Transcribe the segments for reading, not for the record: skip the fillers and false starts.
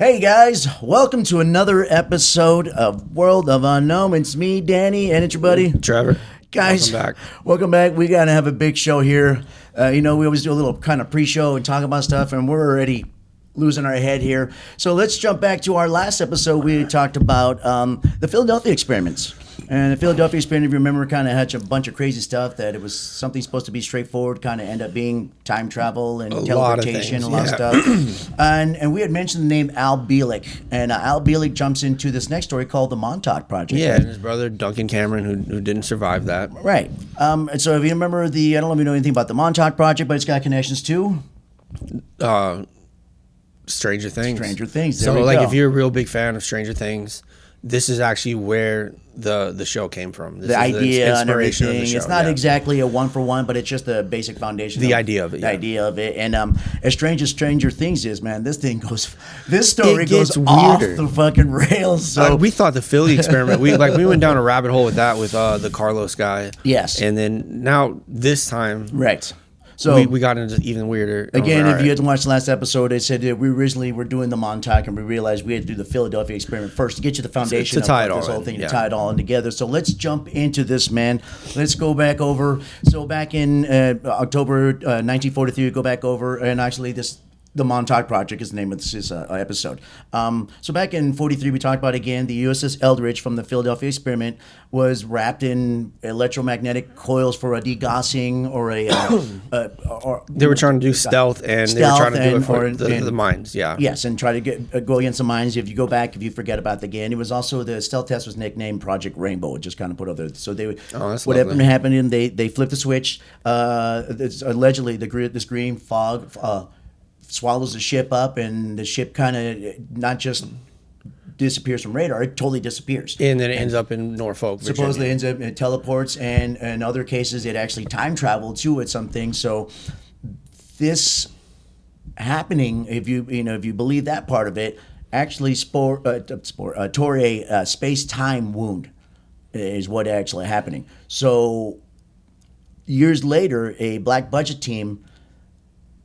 Hey guys, welcome to another episode of World of Unknown. It's me, Danny, and it's your buddy Trevor. Guys, welcome back. We gotta have a big show here. We always do a little kind of pre-show and talk about stuff, and we're already losing our head here. So let's jump back to our last episode. We talked about the Philadelphia experiments. And the Philadelphia experiment, if you remember, kind of had a bunch of crazy stuff that it was something supposed to be straightforward, kind of end up being time travel and teleportation, a lot of stuff. And we had mentioned the name Al Bielek. And Al Bielek jumps into this next story called the Montauk Project. Yeah, and his brother Duncan Cameron, who didn't survive that. Right. And so if you remember I don't know if you know anything about the Montauk Project, but it's got connections to Stranger Things. There we go. If you're a real big fan of Stranger Things, this is actually where the show came from. This the is idea and everything. Of the show. It's not exactly a one for one, but it's just the basic foundation. The idea of it. The idea of it. And as strange as Stranger Things is, man, this story goes off the fucking rails. So we thought the Philly experiment. We went down a rabbit hole with that with the Carlos guy. Yes. And then now this time, right. So we got into even weirder. Again, if you hadn't watched the last episode, I said that we originally were doing the Montauk, and we realized we had to do the Philadelphia experiment first to get you the foundation to tie of it this all whole thing, yeah. to tie it all in together. So let's jump into this, man. Let's go back over. So back in October 1943, we go back over, and actually the Montauk Project is the name of this episode. So back in 43, we talked about, again, the USS Eldridge from the Philadelphia experiment was wrapped in electromagnetic coils for a degaussing or they were trying to do stealth, and they were trying to do it for the mines, yeah. Yes, and try to go against the mines. If you go back, if you forget about the game, it was also, the stealth test was nicknamed Project Rainbow. It just kind of put over there. So they whatever happened, and they flipped the switch. Allegedly, this green fog swallows the ship up, and the ship kind of not just disappears from radar, it totally disappears. And then it ends up in Norfolk, Virginia. Supposedly ends up, it teleports, and in other cases it actually time traveled too at something. So this happening, if you believe that part of it, actually tore a space-time wound is what actually happening. So years later, a black budget team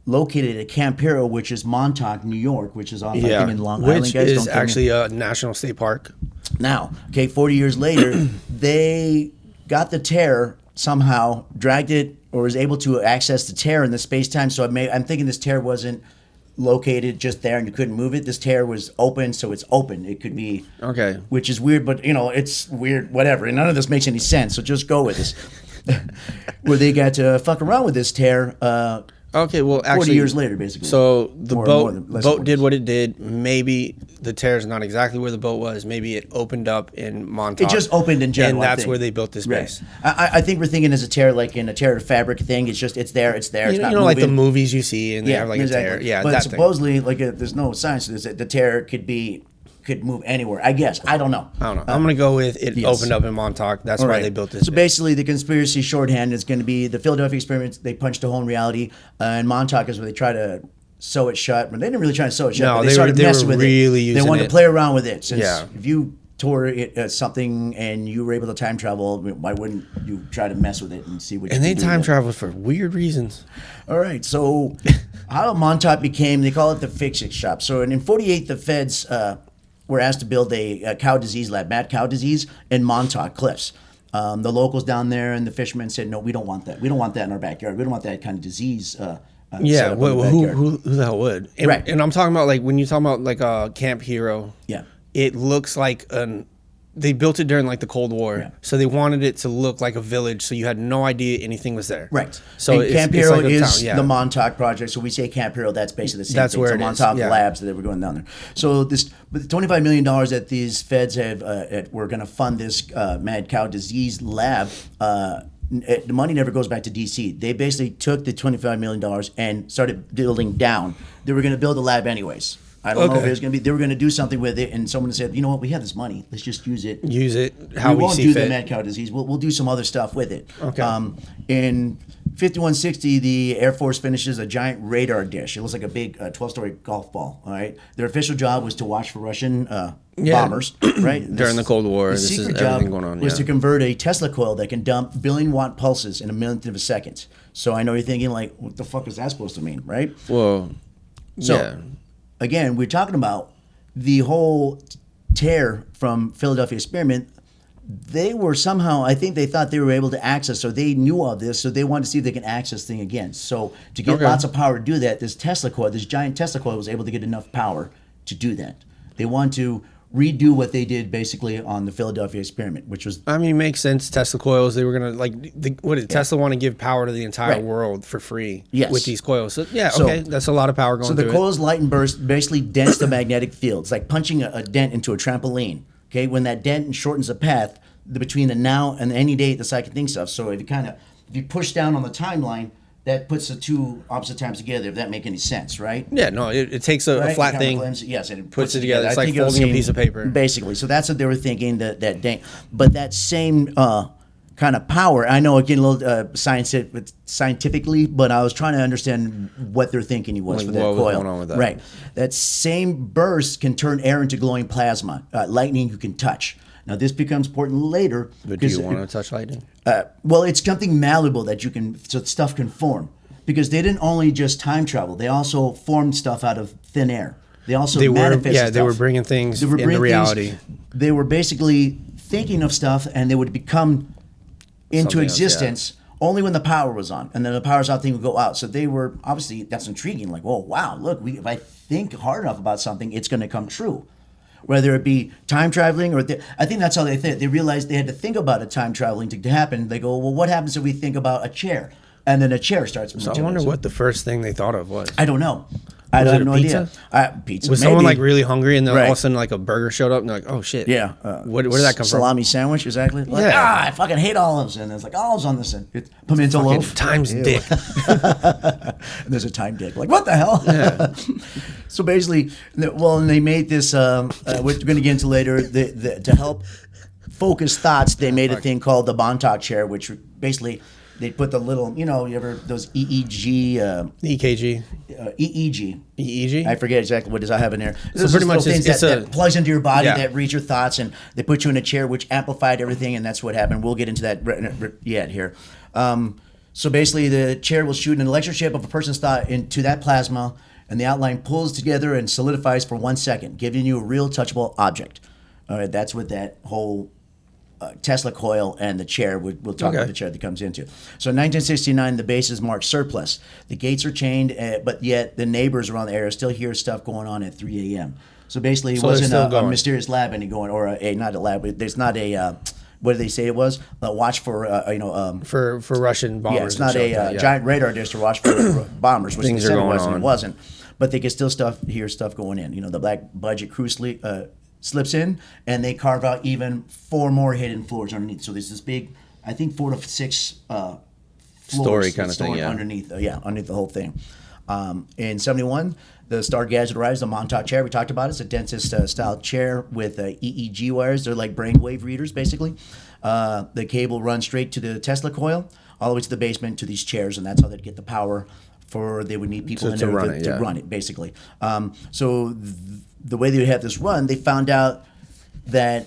located at Camp Hero, which is Montauk, New York, which is off, I think, in Long Island. Which is actually a national state park. Now, 40 years later, they got the tear somehow, dragged it, or was able to access the tear in the space-time. So I'm thinking this tear wasn't located just there and you couldn't move it. This tear was open, so it's open. It could be... Okay. Which is weird, but, it's weird, whatever. And none of this makes any sense, so just go with this. Where they got to fuck around with this tear... Okay, well, actually, 40 years later, basically. So the boat did what it did. Maybe the tear is not exactly where the boat was. Maybe it opened up in Montauk. It just opened in general, and that's where they built this base. Right. I think we're thinking as a tear, like in a tear fabric thing. It's there. It's not moving. Like the movies you see, and they have like exactly. a tear. Yeah, but that supposedly, there's no science to this. The tear could move anywhere. I guess. I don't know. I'm going to go with it opened up in Montauk. That's why they built this. So basically, the conspiracy shorthand is going to be the Philadelphia experiments. They punched a hole in reality, and Montauk is where they try to sew it shut. But they didn't really try to sew it shut. No, but they started messing with really it. They wanted to play around with it. Since yeah. If you tore it something and you were able to time travel, why wouldn't you try to mess with it and see what? And they time traveled for weird reasons. All right, so how Montauk became? They call it the fix-it shop. So in 48, the feds. Were asked to build a cow disease lab, mad cow disease, in Montauk Cliffs. The locals down there and the fishermen said, no, we don't want that. We don't want that in our backyard. We don't want that kind of disease. Yeah, who the hell would? And, right. And I'm talking about, when you talk about Camp Hero, yeah, it looks like they built it during the Cold War, yeah. So they wanted it to look like a village, so you had no idea anything was there. Right. So Camp Hero is the Montauk Project. So we say Camp Hero, that's basically the same that's thing. Where so Montauk Labs that were going down there. So with the $25 million that these feds were going to fund this mad cow disease lab. The money never goes back to DC. They basically took the $25 million and started building down. They were going to build a lab anyways. I don't know if it was going to be. They were going to do something with it, and someone said, "You know what? We have this money. Let's just use it. Use it how we see fit. We won't do the mad cow disease. We'll do some other stuff with it." Okay. In 5160, the Air Force finishes a giant radar dish. It looks like a big 12-story golf ball. All right. Their official job was to watch for Russian bombers. Right. During the Cold War, the secret job was to convert a Tesla coil that can dump billion-watt pulses in a millionth of a second. So I know you're thinking, what the fuck is that supposed to mean, right? Well, again, we're talking about the whole tear from Philadelphia experiment, they were somehow, I think they thought they were able to access, so they knew of this, so they wanted to see if they can access thing again. So to get lots of power to do that, this Tesla coil, this giant Tesla coil was able to get enough power to do that. They want to redo what they did basically on the Philadelphia experiment, which was... I mean, makes sense. Tesla coils, they were going to, like, what did Tesla want to give power to the entire world for free with these coils. So, yeah, okay, that's a lot of power going through it. So the coils light and burst basically dents the magnetic field. It's like punching a dent into a trampoline. Okay, when that dent shortens the path between the now and any date the site can think of. So if you push down on the timeline, that puts the two opposite times together, if that make any sense, right? Yeah, no, it takes a flat thing, yes, and it puts it together. It's like folding a piece of paper. Basically. So that's what they were thinking, that dang. But that same kind of power, I know, again, a little scientifically, but I was trying to understand what their thinking was for that coil. What was going on with that? Right. That same burst can turn air into glowing plasma, lightning you can touch. Now, this becomes important later. But do you want to touch lightning? Well, it's something malleable that so stuff can form. Because they didn't only just time travel, they also formed stuff out of thin air. They also manifested stuff. They were bringing things into reality. They were basically thinking of stuff, and they would become into existence only when the power was on. And then the power's out, thing would go out. So they were, obviously, that's intriguing. Like, oh, wow, look, if I think hard enough about something, it's going to come true. Whether it be time traveling or I think that's how they think. They realized they had to think about it time traveling to happen. They go, well, what happens if we think about a chair? And then a chair starts moving. So I wonder what the first thing they thought of was. I don't know. I have no idea. Pizza. Was someone like really hungry and then all of a sudden like a burger showed up and they're like, oh shit. Yeah. Where did that come from? Salami sandwich, exactly. Like, I fucking hate olives. And it's like olives on this end. Pimento loaf. Times dick. And there's a time dick. Like, what the hell? Yeah. So basically, and they made this, we're going to get into later, to help focus thoughts, they made a thing called the Montauk chair, which basically... They put the little, you ever those EEG, EKG, EEG, EEG. I forget exactly what it is. I have in there. So pretty much, things that plugs into your body that read your thoughts, and they put you in a chair, which amplified everything, and that's what happened. We'll get into that yet here. So basically, the chair will shoot an electric chip of a person's thought into that plasma, and the outline pulls together and solidifies for 1 second, giving you a real touchable object. All right, that's what that whole Tesla coil and the chair, we'll talk about the chair that comes into. So in 1969, the base is marked surplus. The gates are chained, but yet the neighbors around the area still hear stuff going on at 3 a.m. So basically, it wasn't a mysterious lab going, or not a lab. There's not a what did they say it was? Watch for for Russian bombers. Yeah, it's not a giant radar dish to watch for bombers, which things they said are going on. It wasn't. But they could still hear stuff going in. The black budget crew slips in, and they carve out even 4 more hidden floors underneath. So there's this big, I think 4 to 6 floors story kind of thing, underneath the whole thing. In 71, the Star Gadget arrives, the Montauk chair. We talked about it. It's a dentist style chair with EEG wires. They're like brainwave readers, basically. The cable runs straight to the Tesla coil, all the way to the basement to these chairs, and that's how they'd get the power they would need people in there to run it, basically. So the way they would have this run, they found out that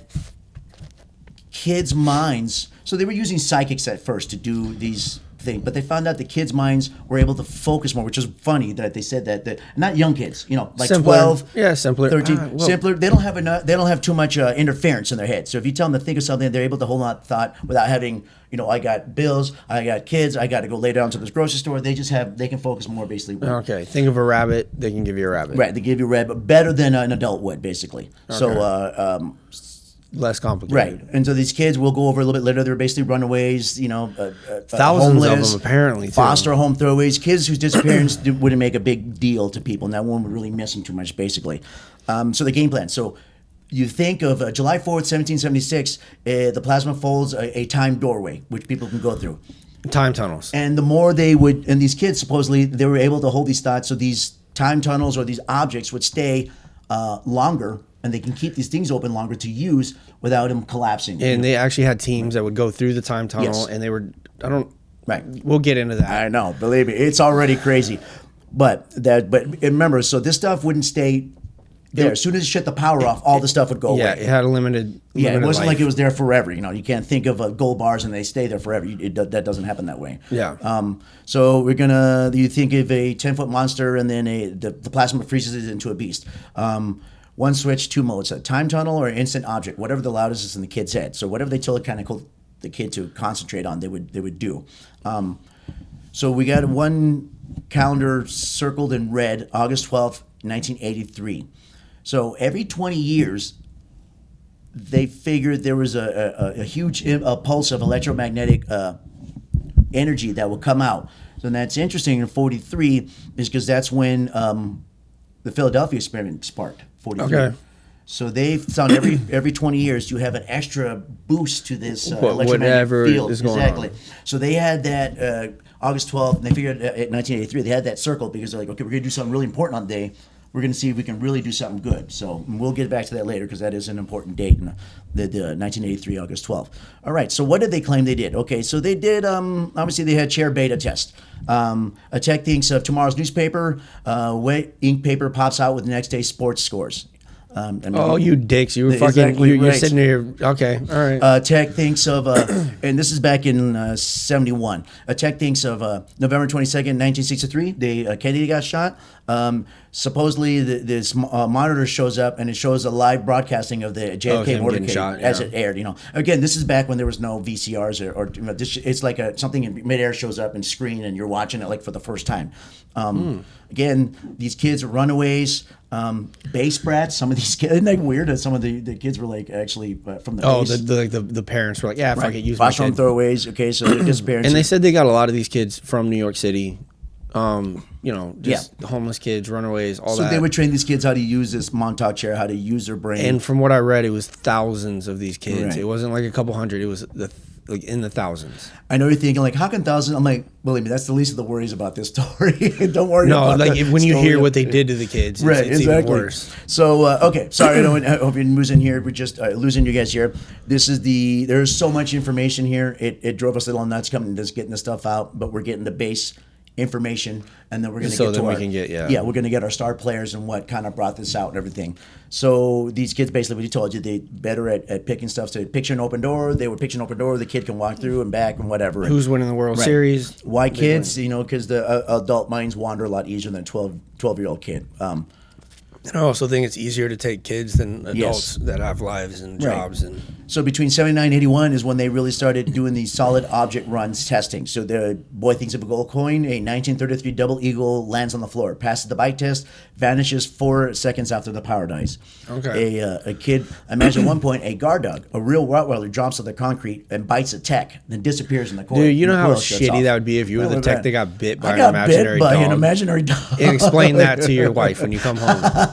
kids' minds, so they were using psychics at first to do these things, but they found out the kids' minds were able to focus more, which is funny that they said that not young kids, like simpler. 12, simpler, 13, simpler. They don't have too much interference in their head. So if you tell them to think of something, they're able to hold on to thought without having, I got bills, I got kids, I got to go lay down to this grocery store. They can focus more, basically. Okay, think of a rabbit, they can give you a rabbit. Right, they give you a rabbit better than an adult would, basically. Okay. So less complicated. Right. And so these kids, we'll go over a little bit later, they're basically runaways, thousands homeless, of them apparently, too. Foster home throwaways, kids whose disappearance wouldn't make a big deal to people, and that one would really miss them too much, basically. So the game plan. So you think of July 4th, 1776, the plasma folds a time doorway, which people can go through. Time tunnels. And the more and these kids, supposedly, they were able to hold these thoughts, so these time tunnels or these objects would stay longer, and they can keep these things open longer to use without them collapsing. And they actually had teams that would go through the time tunnel, and they were, right. We'll get into that. I know, believe me, it's already crazy. But remember, so this stuff wouldn't stay there. As soon as you shut the power off, all the stuff would go away. Yeah, it had a limited it wasn't life. like it was there forever. You can't think of gold bars and they stay there forever. That doesn't happen that way. Yeah. So you think of a 10-foot monster, and then the plasma freezes it into a beast. one switch, two modes: a time tunnel or instant object, whatever the loudest is in the kid's head. So whatever they told the kid to concentrate on, they would do. So we got one calendar circled in red, August 12th, 1983. So every 20 years, they figured there was a huge pulse of electromagnetic energy that would come out. So that's interesting in 43 is because that's when the Philadelphia experiment sparked, 43. Okay. So they found every 20 years you have an extra boost to this electromagnetic field. Is going on. So they had that August 12th, and they figured at 1983 they had that circle because they're like, okay, we're going to do something really important on the day. We're going to see if we can really do something good. So we'll get back to that later because that is an important date in the 1983 August 12th. All right, so what did they claim they did? Okay, so they did, obviously they had chair beta test. A tech thinks of tomorrow's newspaper, wet ink paper pops out with the next day's sports scores. You dicks! You were fucking. You're sitting there. Okay, all right. Tech thinks of, and this is back in '71. A tech thinks of November 22nd, 1963. Kennedy got shot. Supposedly, this monitor shows up and it shows a live broadcasting of the JFK motorcade as it aired. Again, this is back when there was no VCRs or it's like something in midair shows up and screen and you're watching it like for the first time. Again, these kids are runaways. Base brats. Some of these kids, isn't that weird? That some of the kids were like actually from the base. The parents were like, yeah, fuck it, use my kid. Throwaways. Okay, so they're disappearing. And they said they got a lot of these kids from New York City. Just homeless kids, runaways, all that. So they would train these kids how to use this Montauk chair, how to use their brain. And from what I read, it was thousands of these kids. Right. It wasn't like a couple hundred. It was in the thousands. I know you're thinking like, how can thousands? I'm like, believe me, that's the least of the worries about this story. Don't worry. No, like when you hear what they did to the kids, right? It's exactly. Even worse. So okay, sorry, I hope you're losing here. We're just losing you guys here. There's so much information here. It drove us a little nuts coming just getting the stuff out, but we're getting the base information, and then we're going to get to we're going to get our star players and what kind of brought this out and everything. So these kids basically, what you told you, they better at picking stuff. So picture an open door. They would picture an open door. The kid can walk through and back and whatever. Who's winning the World Series? Why kids? Because the adult minds wander a lot easier than a 12-year-old kid. And I also think it's easier to take kids than adults that have lives and jobs. And so between 79 and 81 is when they really started doing these solid object runs testing. So the boy thinks of a gold coin, a 1933 double eagle lands on the floor, passes the bite test, vanishes 4 seconds after the power dies. Okay. A kid, imagine at one point, a guard dog, a real Rottweiler, jumps on the concrete and bites a tech, then disappears in the corner. Dude, you know how shitty that would be if you were the tech that got bit by an imaginary dog? And explain that to your wife when you come home.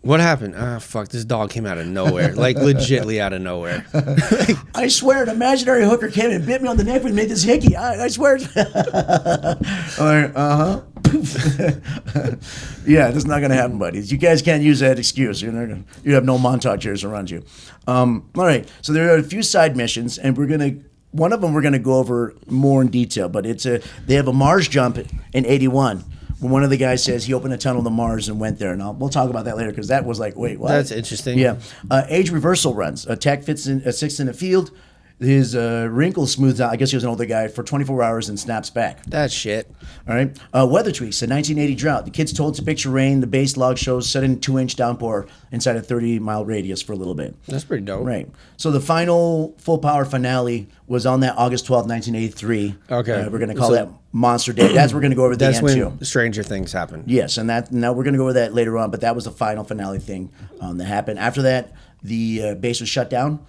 What happened? Fuck, this dog came out of nowhere. Like, legitly out of nowhere. I swear, an imaginary hooker came and bit me on the neck and made this hickey. I swear. Yeah, that's not going to happen, buddies. You guys can't use that excuse. You have no Montauk chairs around you. All right, so there are a few side missions, and one of them we're going to go over more in detail, but they have a Mars jump in 81. When one of the guys says he opened a tunnel to Mars and went there, and we'll talk about that later because that was like, wait, what? That's interesting. Yeah, age reversal runs. A tech fits in sixth in the field. His wrinkle smooths out. I guess he was an older guy for 24 hours and snaps back. That's shit. All right. Weather tweaks. A 1980 drought. The kid's told to picture rain. The base log shows sudden 2-inch downpour inside a 30-mile radius for a little bit. That's pretty dope. Right. So the final full power finale was on that August 12th, 1983. Okay. We're going to call that Monster Day. That's we're going to go over the end too. That's when Stranger Things happened. Yes, and now we're going to go over that later on. But that was the final finale thing that happened. After that, the base was shut down.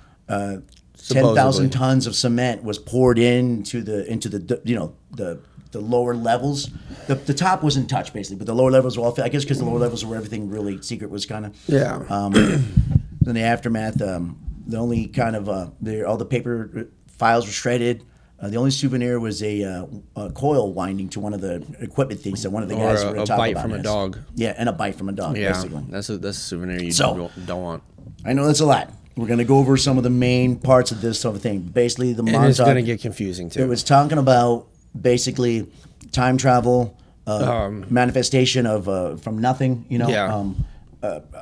10,000 tons of cement was poured into the lower levels. The top wasn't touched basically, but the lower levels were all. I guess because the lower levels were where everything really secret was kind of. Yeah. In the aftermath, the only kind of all the paper files were shredded. The only souvenir was a coil winding to one of the equipment things that one of the guys were going to talk about. A bite from a dog. Yeah, and a bite from a dog. Yeah, basically. That's a souvenir you don't want. I know that's a lot. We're going to go over some of the main parts of this sort of thing. Basically, the Montauk. And it's going to get confusing, too. It was talking about, basically, time travel, manifestation of from nothing,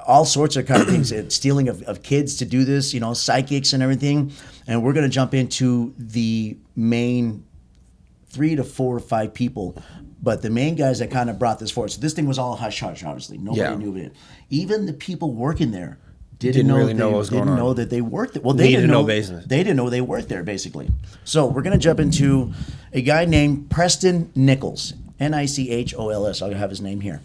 all sorts of kind of things, stealing of kids to do this, psychics and everything. And we're going to jump into the main 3 to 4 or 5 people But the main guys that kind of brought this forward. So this thing was all hush hush. Obviously, nobody knew it. Even the people working there didn't really know what was going on. Didn't know that they worked there. Well, they didn't know business. They didn't know they worked there, basically. So we're gonna jump into a guy named Preston Nichols, Nichols. I'll have his name here.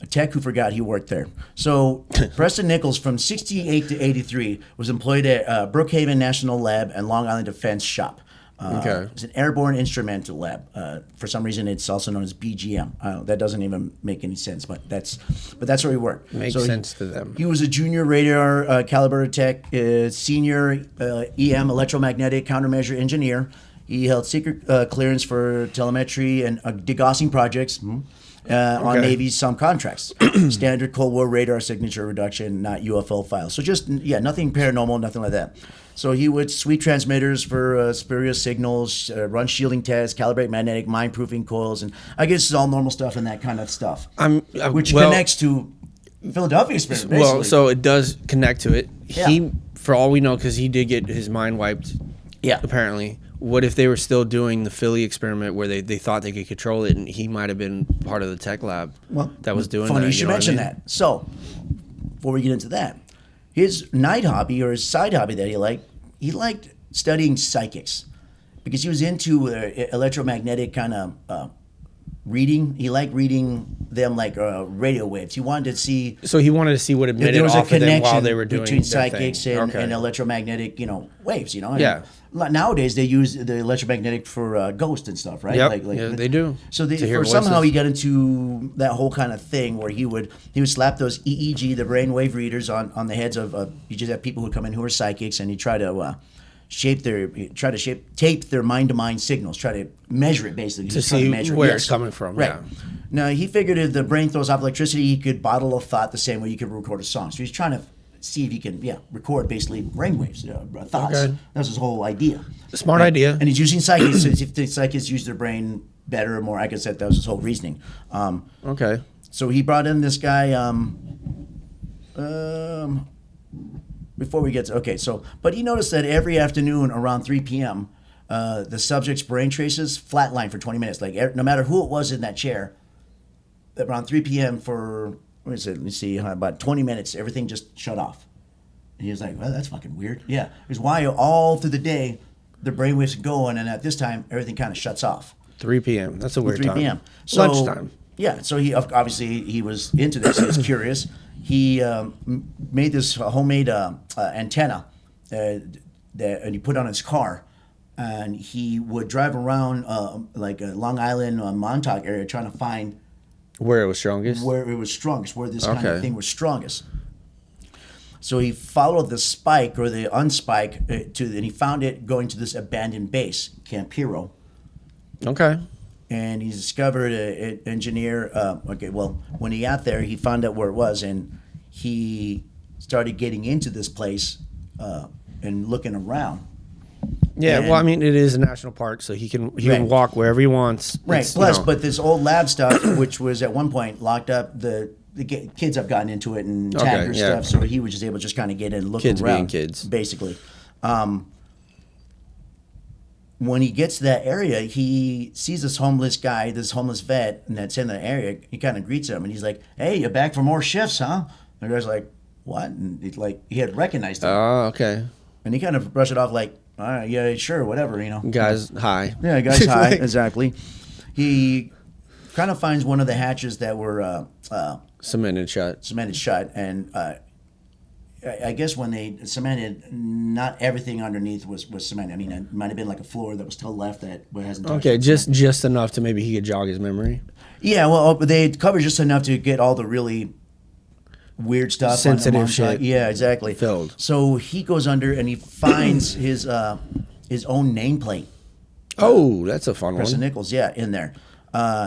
A tech who forgot he worked there. So Preston Nichols, from 68 to 83, was employed at Brookhaven National Lab and Long Island Defense Shop. It's an airborne instrumental lab. For some reason, it's also known as BGM. That doesn't even make any sense, but that's where he worked. Makes sense to them. He was a junior radar caliber tech, senior EM electromagnetic countermeasure engineer. He held secret clearance for telemetry and degaussing projects. On Navy's some contracts. Standard Cold War radar signature reduction, not UFO files. So just, nothing paranormal, nothing like that. So he would sweep transmitters for spurious signals, run shielding tests, calibrate magnetic mine-proofing coils, and I guess it's all normal stuff and that kind of stuff. Which connects to Philadelphia experiment, basically. Well, so it does connect to it. Yeah. He, for all we know, because he did get his mind wiped, apparently. What if they were still doing the Philly experiment where they thought they could control it, and he might have been part of the tech lab that was doing that? Funny you should mention that. So, before we get into that, his night hobby or his side hobby that he liked studying psychics because he was into electromagnetic kind of reading. He liked reading them like radio waves. He wanted to see. So he wanted to see what emitted off of them while they were doing between psychics and electromagnetic, waves. And nowadays they use the electromagnetic for ghosts and stuff, right? Yep. They do. So somehow he got into that whole kind of thing where he would slap those EEG, the brainwave readers, on the heads of. You just have people who come in who are psychics, and he try to. Tape their mind-to-mind signals, try to measure it basically. To see where it's coming from. Right. Yeah. Now, he figured if the brain throws off electricity, he could bottle a thought the same way you could record a song. So he's trying to see if he can, record basically brainwaves, thoughts. Okay. That's his whole idea. Smart idea. And he's using psychics. So if the psychics use their brain better or more, I guess that was his whole reasoning. Okay. So he brought in this guy, before we get to, but he noticed that every afternoon around 3 p.m., the subject's brain traces flatline for 20 minutes. Like no matter who it was in that chair, around 3 p.m. for, let me see, about 20 minutes, everything just shut off. And he was like, well, that's fucking weird. Yeah. Because why all through the day, the brainwaves are going, and at this time, everything kind of shuts off. 3 p.m. That's a weird 3 time. 3 p.m. So, lunchtime. Yeah. So he obviously he was into this. He was curious. He made this homemade antenna and he put on his car, and he would drive around like Long Island, Montauk area, trying to find where it was strongest, where this kind of thing was strongest. So he followed the spike or the unspike and he found it going to this abandoned base, Camp Hero. Okay. And he discovered an engineer. When he got there, he found out where it was, and he started getting into this place and looking around. Yeah, well, I mean, it is a national park, so he can walk wherever he wants. Right. Plus, but this old lab stuff, which was at one point locked up, the kids have gotten into it and tagged stuff, so he was just able to just kind of get in and look around. Kids being kids. Basically. When he gets to that area, he sees this homeless guy, this homeless vet, and that's in the area. He kind of greets him, and he's like, "Hey, you're back for more shifts, huh?" And the guy's like, "What?" And he had recognized him. Oh, okay. And he kind of brushed it off like, "All right, yeah, sure, whatever, Guys, hi. Yeah, guys, hi, exactly. He kind of finds one of the hatches that were cemented shut, and I guess when they cemented, not everything underneath was cemented. I mean, it might have been like a floor that was still left that hasn't touched. Okay, just enough to maybe he could jog his memory. Yeah, well, they covered just enough to get all the really weird stuff, sensitive shit. Yeah, exactly. Filled. So he goes under and he finds his own nameplate. Oh, that's a fun Preston one. Nichols, in there.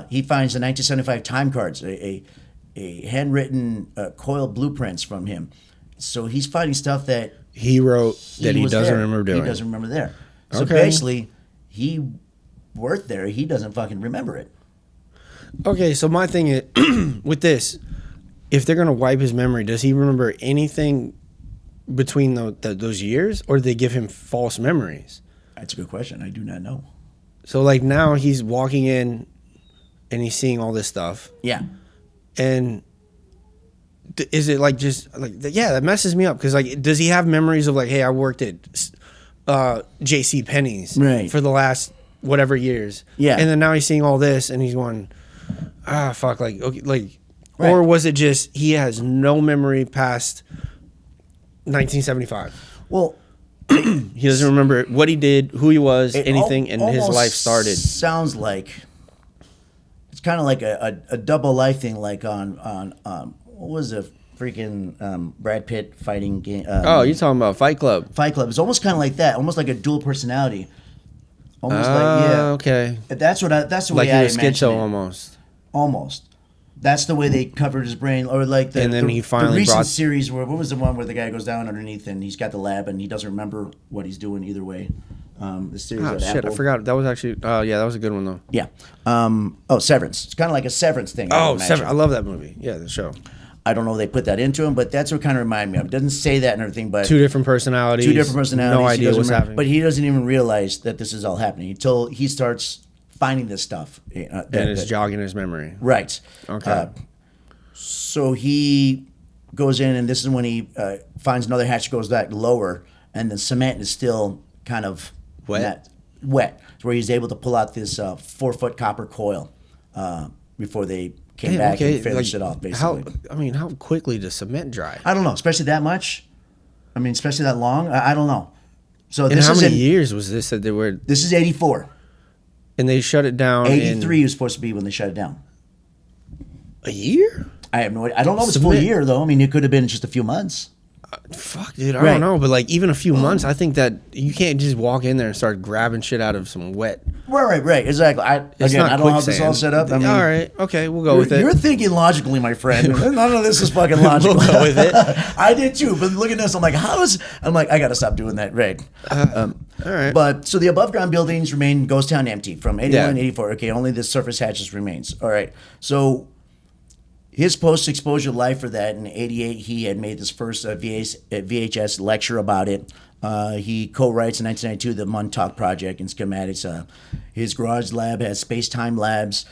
He finds the 1975 time cards, a handwritten coil blueprints from him. So he's finding stuff that he wrote that he doesn't remember doing. He doesn't remember there. So basically, he worked there. He doesn't fucking remember it. Okay, so my thing is, with this, if they're going to wipe his memory, does he remember anything between those years? Or do they give him false memories? That's a good question. I do not know. So, like, now he's walking in and he's seeing all this stuff. Yeah. And is it like just like that messes me up because like does he have memories of like, hey, I worked at J.C. Penney's for the last whatever years, and then now he's seeing all this and he's going, fuck, like okay, like, or was it just he has no memory past 1975? Well, he doesn't remember what he did, who he was, anything, and his life started. Sounds like it's kind of like a double life thing, like on what was the freaking Brad Pitt fighting game? You're talking about Fight Club. Fight Club. It's almost kind of like that, almost like a dual personality. Almost okay. That's what that's the way like I he was schizo almost. That's the way they covered his brain, or like and then he finally the recent series where what was the one where the guy goes down underneath and he's got the lab and he doesn't remember what he's doing either way. The series oh shit, Apple. I forgot that was actually that was a good one though. Yeah. Severance. It's kind of like a Severance thing. Severance. I love that movie. Yeah, the show. I don't know if they put that into him, but that's what kind of reminded me of. It doesn't say that and everything, but two different personalities. No idea what's happening. But he doesn't even realize that this is all happening until he starts finding this stuff. And it's jogging his memory. Right. Okay. So he goes in, and this is when he finds another hatch, goes back lower, and the cement is still kind of wet, where he's able to pull out this 4-foot copper coil before they came back and finished it off, basically. How quickly does cement dry? I don't know, especially that much. I mean, especially that long. I don't know. So and how many years was this that they were? This is 84. And they shut it down 83 was supposed to be when they shut it down. A year? I have no idea. I don't know if it's a full year, though. I mean, it could have been just a few months. Fuck, dude. I don't know. But, like, even a few months, I think that you can't just walk in there and start grabbing shit out of some wet. Right. Exactly. I don't know how this all set up. I mean, all right. Okay, we'll go with it. You're thinking logically, my friend. None of this is fucking logical. We'll go with it. I did, too. But looking at this, I'm like, I got to stop doing that. Right. All right. But, so the above-ground buildings remain ghost town empty from 81 and 84. Okay, only the surface hatches remains. All right. So his post-exposure life for that in 88, he had made this first VHS lecture about it. He co-writes in 1992 the Montauk Project in schematics. His garage lab has space-time labs.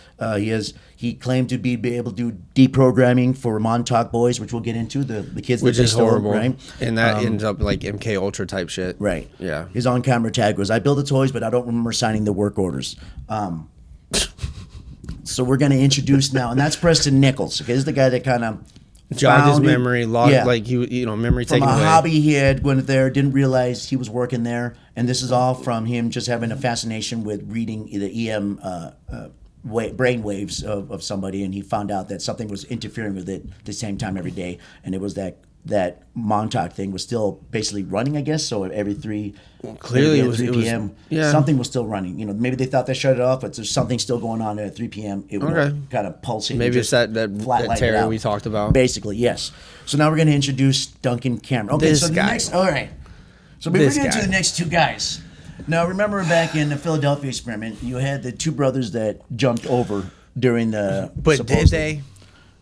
He claimed to be able to do deprogramming for Montauk boys, which we'll get into, the kids which that is stole, horrible, right? And that ends up like MK Ultra type shit, right? Yeah. His on-camera tag was, "I built the toys, but I don't remember signing the work orders." So we're going to introduce now, and that's Preston Nichols. Okay, this is the guy that kind of jogged his memory, like memory taken away. From a hobby he had, went there, didn't realize he was working there, and this is all from him just having a fascination with reading the EM brain waves of somebody, and he found out that something was interfering with it at the same time every day, and it was that Montauk thing was still basically running, I guess. So every 3 p.m. Something was still running. Maybe they thought they shut it off, but there's something still going on at 3 p.m. It would kind of pulsate. Maybe it's that terror we talked about. Basically, yes. So now we're going to introduce Duncan Cameron. Okay, this guy. All right. So before we get into the next two guys, now remember back in the Philadelphia experiment, you had the two brothers that jumped over during the. But did they?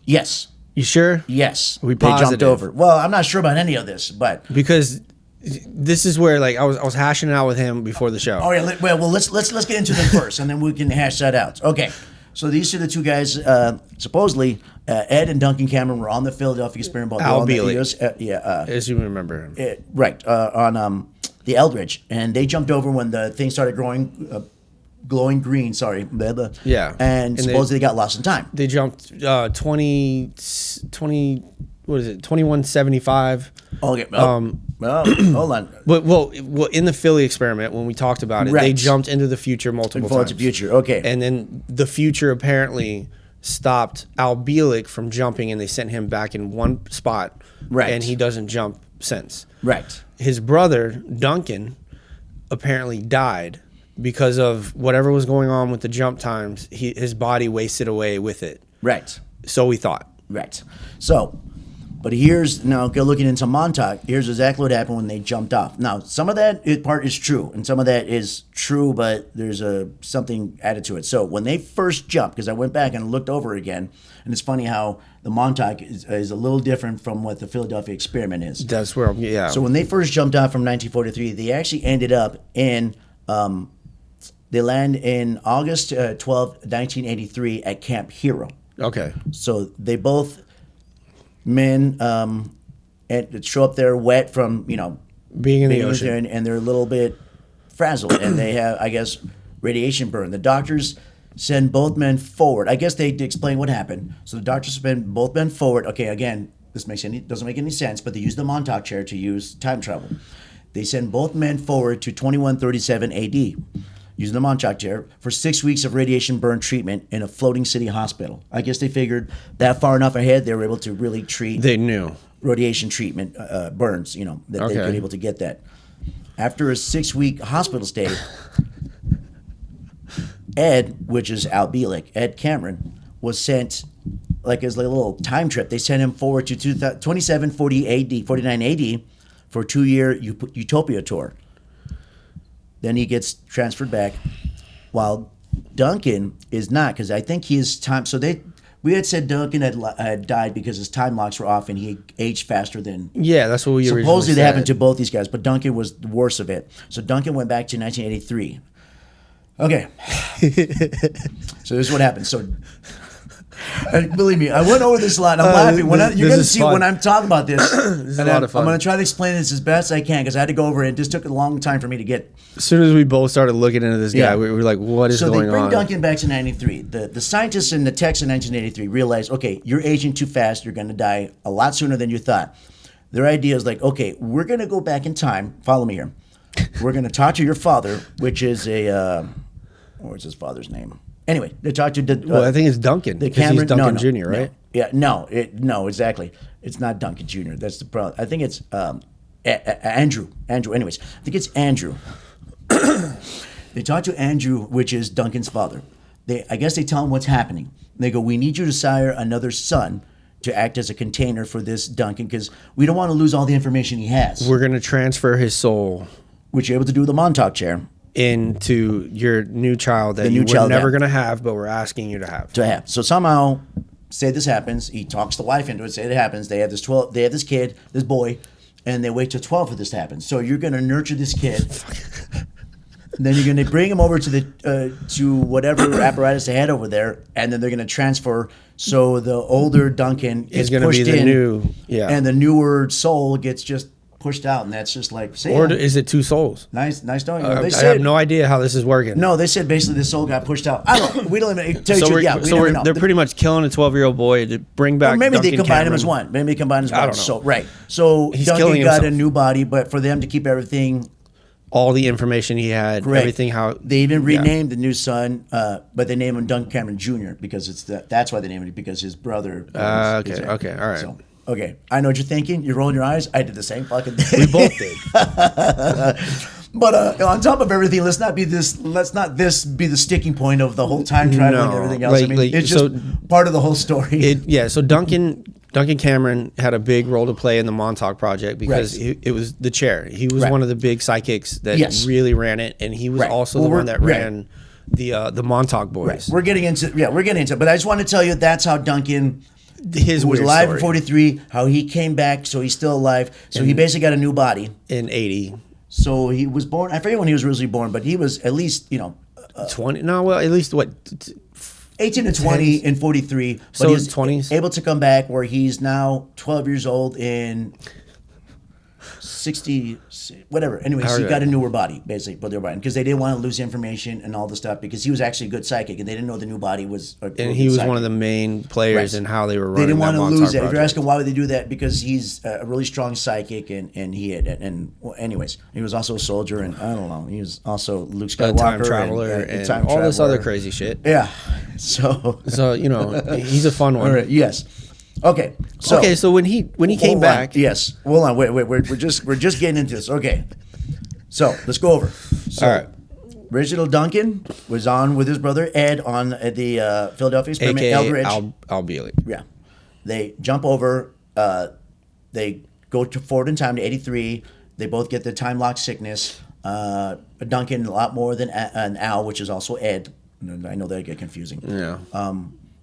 Yes. You sure? Yes. We they jumped over. Well, I'm not sure about any of this, but because this is where like I was hashing it out with him before the show. Oh yeah. Well, let's get into them first, and then we can hash that out. Okay. So these are the two guys. Supposedly, Ed and Duncan Cameron were on the Philadelphia experiment. Al Bealey. As you remember him. Right. On the Eldridge, and they jumped over when the thing started glowing green, blah, blah. Yeah. And supposedly they got lost in time. They jumped 2175. Okay. Hold on. Well, in the Philly experiment, when we talked about it, they jumped into the future multiple times. Future, okay. And then the future apparently stopped Al Bielek from jumping, and they sent him back in one spot. Right. And he doesn't jump since. Right. His brother, Duncan, apparently died because of whatever was going on with the jump times. His body wasted away with it. Right. So we thought. Right. So, but now go looking into Montauk, here's exactly what happened when they jumped off. Now, some of that part is true, and some of that is true, but there's something added to it. So when they first jumped, because I went back and looked over again, and it's funny how the Montauk is a little different from what the Philadelphia experiment is. That's where, yeah. So when they first jumped off from 1943, they actually ended up in They land in August 12th, 1983 at Camp Hero. Okay. So they both men and show up there wet from, being in the ocean. and they're a little bit frazzled, and they have, I guess, radiation burn. The doctors send both men forward. I guess they explain what happened. So the doctors send both men forward. Okay, again, this doesn't make any sense, but they use the Montauk chair to use time travel. They send both men forward to 2137 AD, using the Montauk chair, for 6 weeks of radiation burn treatment in a floating city hospital. I guess they figured that far enough ahead, they were able to really treat. They knew. Radiation treatment, burns, that they were able to get that. After a 6-week hospital stay, Ed, which is Al Bielek, Ed Cameron, was sent as a little time trip. They sent him forward to 2749 AD for a 2-year Utopia tour. Then he gets transferred back, while Duncan is not, because I think his time. So we had said Duncan had died because his time locks were off and he aged faster than. Yeah, that's what we originally supposedly said. That happened to both these guys, but Duncan was the worst of it. So Duncan went back to 1983. Okay. So this is what happened. So. And believe me, I went over this a lot. And I'm laughing. You're going to see when I'm talking about this. This is a lot of fun. I'm going to try to explain this as best I can because I had to go over it. It just took a long time for me to get. As soon as we both started looking into this guy, we were like, what is going on? So they bring Duncan back to 93. The scientists in the text in 1983 realized, okay, you're aging too fast. You're going to die a lot sooner than you thought. Their idea is like, okay, we're going to go back in time. Follow me here. We're going to talk to your father, which is what's his father's name? Anyway, they talked to. Well, I think it's Duncan. Because he's Duncan Jr., right? No. No, exactly. It's not Duncan Jr. That's the problem. I think it's Andrew. Anyways, I think it's Andrew. They talk to Andrew, which is Duncan's father. I guess they tell him what's happening. They go, we need you to sire another son to act as a container for this Duncan because we don't want to lose all the information he has. We're going to transfer his soul. Which you're able to do with the Montauk chair. Into your new child that you were never going to have, but we're asking you to have. So somehow, say this happens. He talks the wife into it. Say it happens. They have this kid, this boy, and they wait till 12 for this to happen. So you're going to nurture this kid. And then you're going to bring him over to whatever apparatus they had over there, and then they're going to transfer. So the older Duncan is going to be the new, and the newer soul gets just pushed out, and that's just like. Or is it two souls? Nice knowing you. I have no idea how this is working. No, they said basically the soul got pushed out. I don't know. We don't even tell you. So they're pretty much killing a 12-year-old boy to bring back. Or maybe Duncan they combine Cameron. him as one. Maybe they combine as one. I don't know. So right. So he's Duncan killing got himself. a new body, but for them to keep everything. All the information he had, correct. Everything how they even renamed the new son, but they named him Duncan Cameron Jr. because that's why they named it because his brother. Okay, all right. So, okay, I know what you're thinking. You're rolling your eyes. I did the same fucking thing. We both did. But on top of everything, let's not this be the sticking point of the whole time travel and everything else. It's just part of the whole story. So Duncan Cameron had a big role to play in the Montauk Project because it was the chair. He was one of the big psychics that really ran it, and he was also the one that ran the Montauk Boys. Right. We're getting into it, but I just want to tell you that's how Duncan. His was alive in 43. How he came back, so he's still alive. So he basically got a new body in 80. So he was born. I forget when he was originally born, but he was at least 20. No, well, at least what. 18 to 20 in 43. But so he's 20s. Able to come back where he's now 12 years old in 60, whatever. Anyways, he got a newer body, basically, because they didn't want to lose information and all the stuff because he was actually a good psychic and they didn't know the new body was a and he was psychic. One of the main players in how they were running. They didn't want to lose it. Project. If you're asking why would they do that, because he's a really strong psychic and he had anyways, he was also a soldier and I don't know, he was also Luke Skywalker, time traveler and all this other crazy shit. Yeah, so he's a fun one. All right, yes. Okay. So when he came back, yes. Hold on. Wait. We're just getting into this. Okay. So let's go over. So, all right. Reginald Duncan was on with his brother Ed on the Philadelphia experiment. AKA Eldridge. Al Bielek. Yeah. They jump over. They go forward in time to 83. They both get the time lock sickness. Duncan a lot more than Al, which is also Ed. I know that get confusing. Yeah.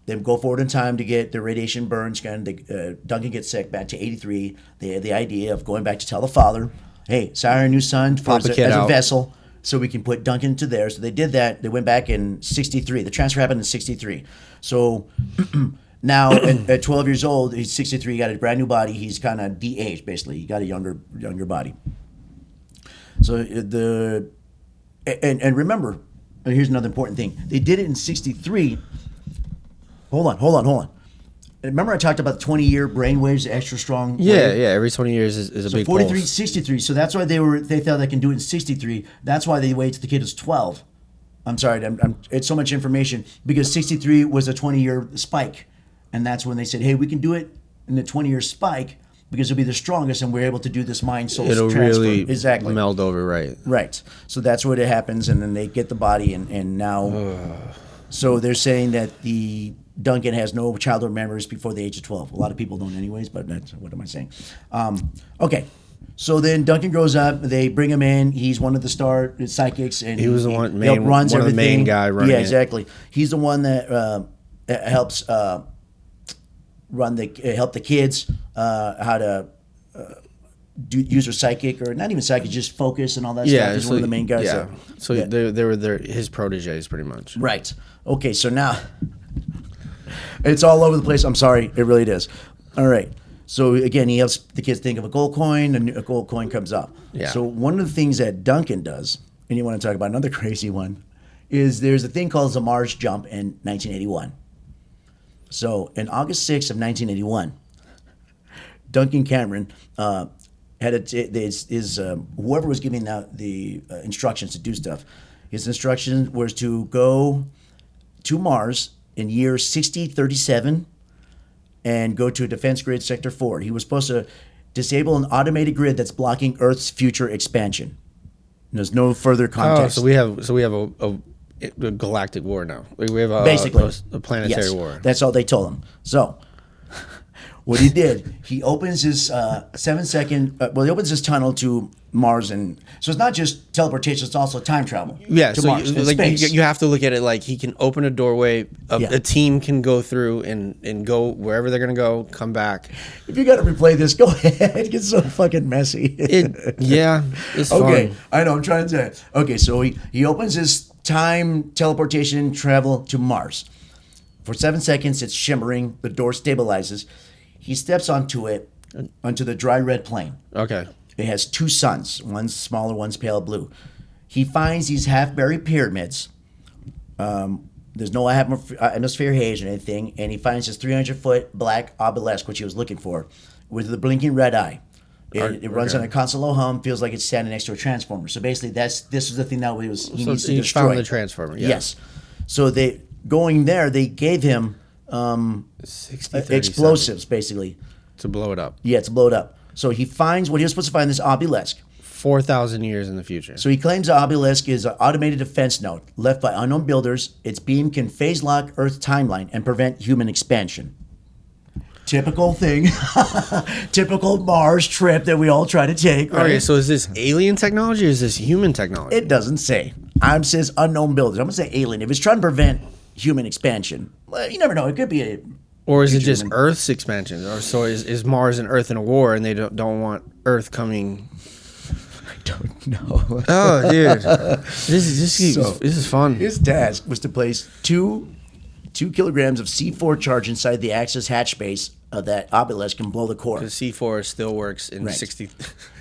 They go forward in time to get the radiation burns. Duncan gets sick back to 83. They have the idea of going back to tell the father, hey, sire a new son as a vessel. so we can put Duncan into there. So they did that. They went back in 63. The transfer happened in 63. So now at 12 years old, he's 63. He got a brand new body. He's kind of de-aged, basically. He got a younger body. So and remember, here's another important thing. They did it in 63. Hold on. Remember I talked about 20-year brainwaves, extra strong? Yeah. Every 20 years is a big 43, pulse. 63. So that's why they thought they can do it in 63. That's why they waited till the kid was 12. I'm sorry, it's so much information because 63 was a 20-year spike. And that's when they said, hey, we can do it in the 20-year spike because it'll be the strongest and we're able to do this mind-soul transfer. It'll really exactly meld over, right. Right. So that's what it happens, and then they get the body, and now... So they're saying that the Duncan has no childhood memories before the age of 12. A lot of people don't anyways, but that's, what am I saying? Okay. So then Duncan grows up. They bring him in. He's one of the star psychics, and he was the one runs one everything. Of the main guy running. Yeah, exactly. He's the one that helps help the kids how to use their psychic, or not even psychic, just focus and all that stuff. He's one of the main guys. Yeah. So they were his proteges, pretty much. Right. Okay. So now it's all over the place. I'm sorry. It really is. All right. So again, he helps the kids think of a gold coin, and a gold coin comes up. Yeah. So one of the things that Duncan does, and you want to talk about another crazy one, is there's a thing called the Mars jump in 1981. So in August 6th of 1981, Duncan Cameron had whoever was giving out the instructions to do stuff. His instruction was to go to Mars in year 6037 and go to a defense grid sector 4. He was supposed to disable an automated grid that's blocking Earth's future expansion. And there's no further context. Oh, so we have a galactic war now. We have basically a planetary war. That's all they told him. So what he did, he opens his 7-second. He opens his tunnel to Mars, and so it's not just teleportation; it's also time travel. Yeah, to so Mars, you have to look at it like he can open a doorway. A team can go through and go wherever they're gonna go, come back. If you got to replay this, go ahead. It gets so fucking messy. It's okay. fun. I know. I'm trying to say. Okay, so he opens his time teleportation travel to Mars. For 7 seconds, it's shimmering. The door stabilizes. He steps onto the dry red plane. Okay. It has two suns. One's smaller, one's pale blue. He finds these half-buried pyramids. There's no atmosphere haze or anything. And he finds this 300-foot black obelisk, which he was looking for, with the blinking red eye. It runs on a constant low hum, feels like it's standing next to a transformer. So basically, this was the thing that he needs to destroy. Found the transformer, yeah. Yes. So they gave him... explosives, basically. To blow it up. Yeah, to blow it up. So he finds what he was supposed to find, this obelisk. 4,000 years in the future. So he claims the obelisk is an automated defense node left by unknown builders. Its beam can phase lock Earth's timeline and prevent human expansion. Typical thing. Typical Mars trip that we all try to take. Right? Okay, so is this alien technology or is this human technology? It doesn't say. It says unknown builders. I'm going to say alien. If it's trying to prevent human expansion, well, you never know. It could be a... Or is it just Earth's expansion? Or so is Mars and Earth in a war, and they don't want Earth coming? I don't know. Oh, dude, this is fun. His task was to place 2 kilograms of C4 charge inside the access hatch space of that obelisk and blow the core. Because C4 still works in 60.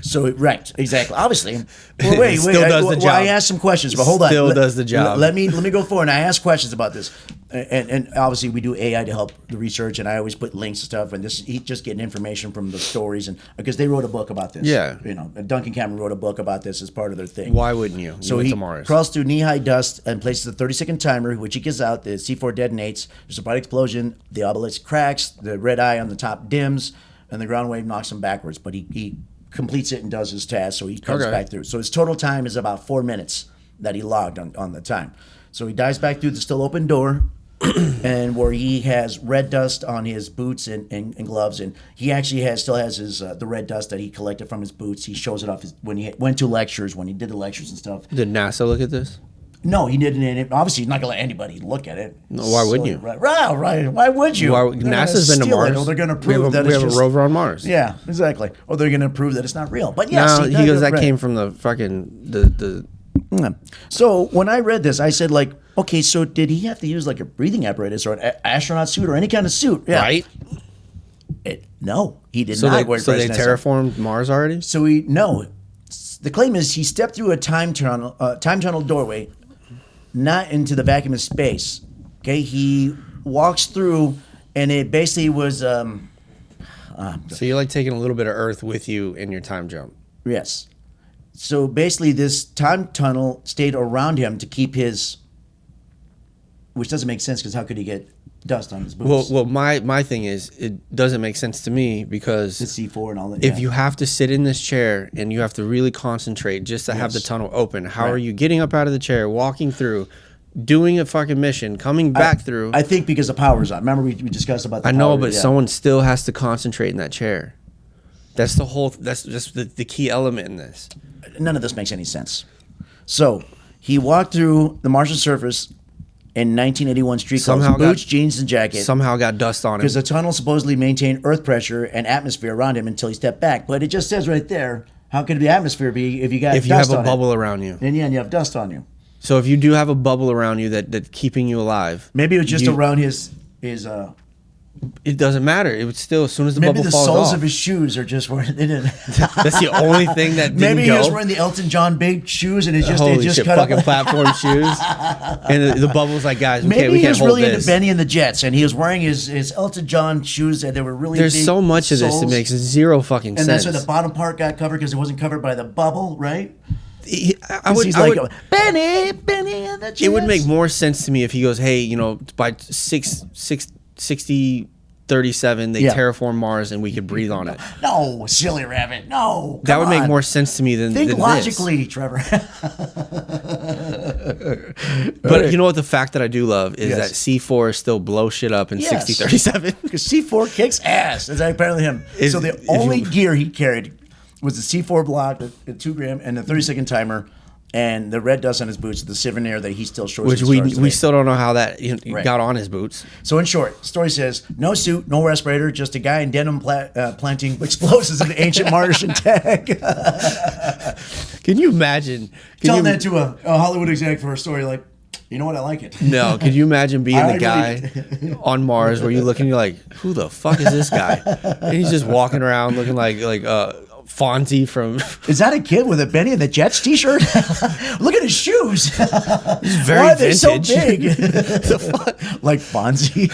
So right, exactly. Obviously, well, wait. Does the job. I asked some questions, but hold on. Still does the job. Let me go forward. And I asked questions about this, and obviously we do AI to help the research, and I always put links and stuff. And he's just getting information from the stories, and because they wrote a book about this. Yeah, Duncan Cameron wrote a book about this as part of their thing. Why wouldn't you? So he crawls through knee-high dust and places a 30-second timer, which he gets out. The C4 detonates. There's a bright explosion. The obelisk cracks. The red eye on the top dims, and the ground wave knocks him backwards. But he completes it and does his task, so he comes back through. So his total time is about 4 minutes that he logged on the time. So he dives back through the still open door, and where he has red dust on his boots and gloves, and he actually still has his the red dust that he collected from his boots. He shows it off when he went to lectures, when he did the lectures and stuff. Did NASA look at this? No, he didn't. Obviously, he's not going to let anybody look at it. No, why wouldn't you? Right. Why would you? NASA's been to Mars. Or they're going to prove that we have a rover on Mars. Yeah, exactly. Or they're going to prove that it's not real. But yes, he goes, that came from the fucking the So when I read this, I said, like, okay, so did he have to use like a breathing apparatus or an astronaut suit or any kind of suit? Yeah. Right? No, he did not. So they terraformed Mars already? The claim is he stepped through a time tunnel doorway, not into the vacuum of space. Okay, he walks through, and it basically was. So you're like taking a little bit of Earth with you in your time jump. Yes. So basically, this time tunnel stayed around him to keep his. Which doesn't make sense because how could he get dust on his boots? Well, my thing is it doesn't make sense to me because the C4 and all that. If you have to sit in this chair and you have to really concentrate just to have the tunnel open, how are you getting up out of the chair, walking through, doing a fucking mission, coming back through? I think because the power's on. Remember we discussed about the I know, power, but someone still has to concentrate in that chair. That's the whole. That's just the key element in this. None of this makes any sense. So he walked through the Martian surface in 1981 street clothes, boots, jeans, and jacket. Somehow got dust on him. Because the tunnel supposedly maintained earth pressure and atmosphere around him until he stepped back. But it just says right there, how could the atmosphere be if you got dust on it? If you have a bubble around you. And you have dust on you. So if you do have a bubble around you that's keeping you alive. Maybe it was just around his it doesn't matter. It would still, as soon as the bubble falls off. Maybe the soles of his shoes are just where they didn't. That's the only thing that didn't Maybe he go. was wearing the Elton John big shoes and it just Holy they just shit, cut fucking up. Platform shoes. And the bubble's like, guys, we can't hold this. Maybe he was really into Benny and the Jets and he was wearing his Elton John shoes and they were really There's big so much of this soles. that makes zero fucking sense. And that's why the bottom part got covered because it wasn't covered by the bubble, right? I would Benny and the Jets. It would make more sense to me if he goes, hey, by 60 37, they terraform Mars and we could breathe on it. No, silly rabbit. No. That would make more sense to me than Think logically, this. Trevor. But you know what the fact that I do love is that C4 still blows shit up in 60 37. Because C4 kicks ass. That's apparently him. So the only gear he carried was the C4 block, the 2 gram, and the 30-second timer. And the red dust on his boots, the souvenir that he still shows. Which we still don't know how that got on his boots. So in short, the story says, no suit, no respirator, just a guy in denim planting explosives in the ancient Martian tech. Can you imagine? Telling that to a Hollywood exec for a story like, you know what, I like it. No, could you imagine being the guy on Mars where you look and you're like, who the fuck is this guy? And he's just walking around looking like Fonzie from... Is that a kid with a Benny and the Jets t-shirt? Look at his shoes. He's very Why are they vintage. so big? Like Fonzie.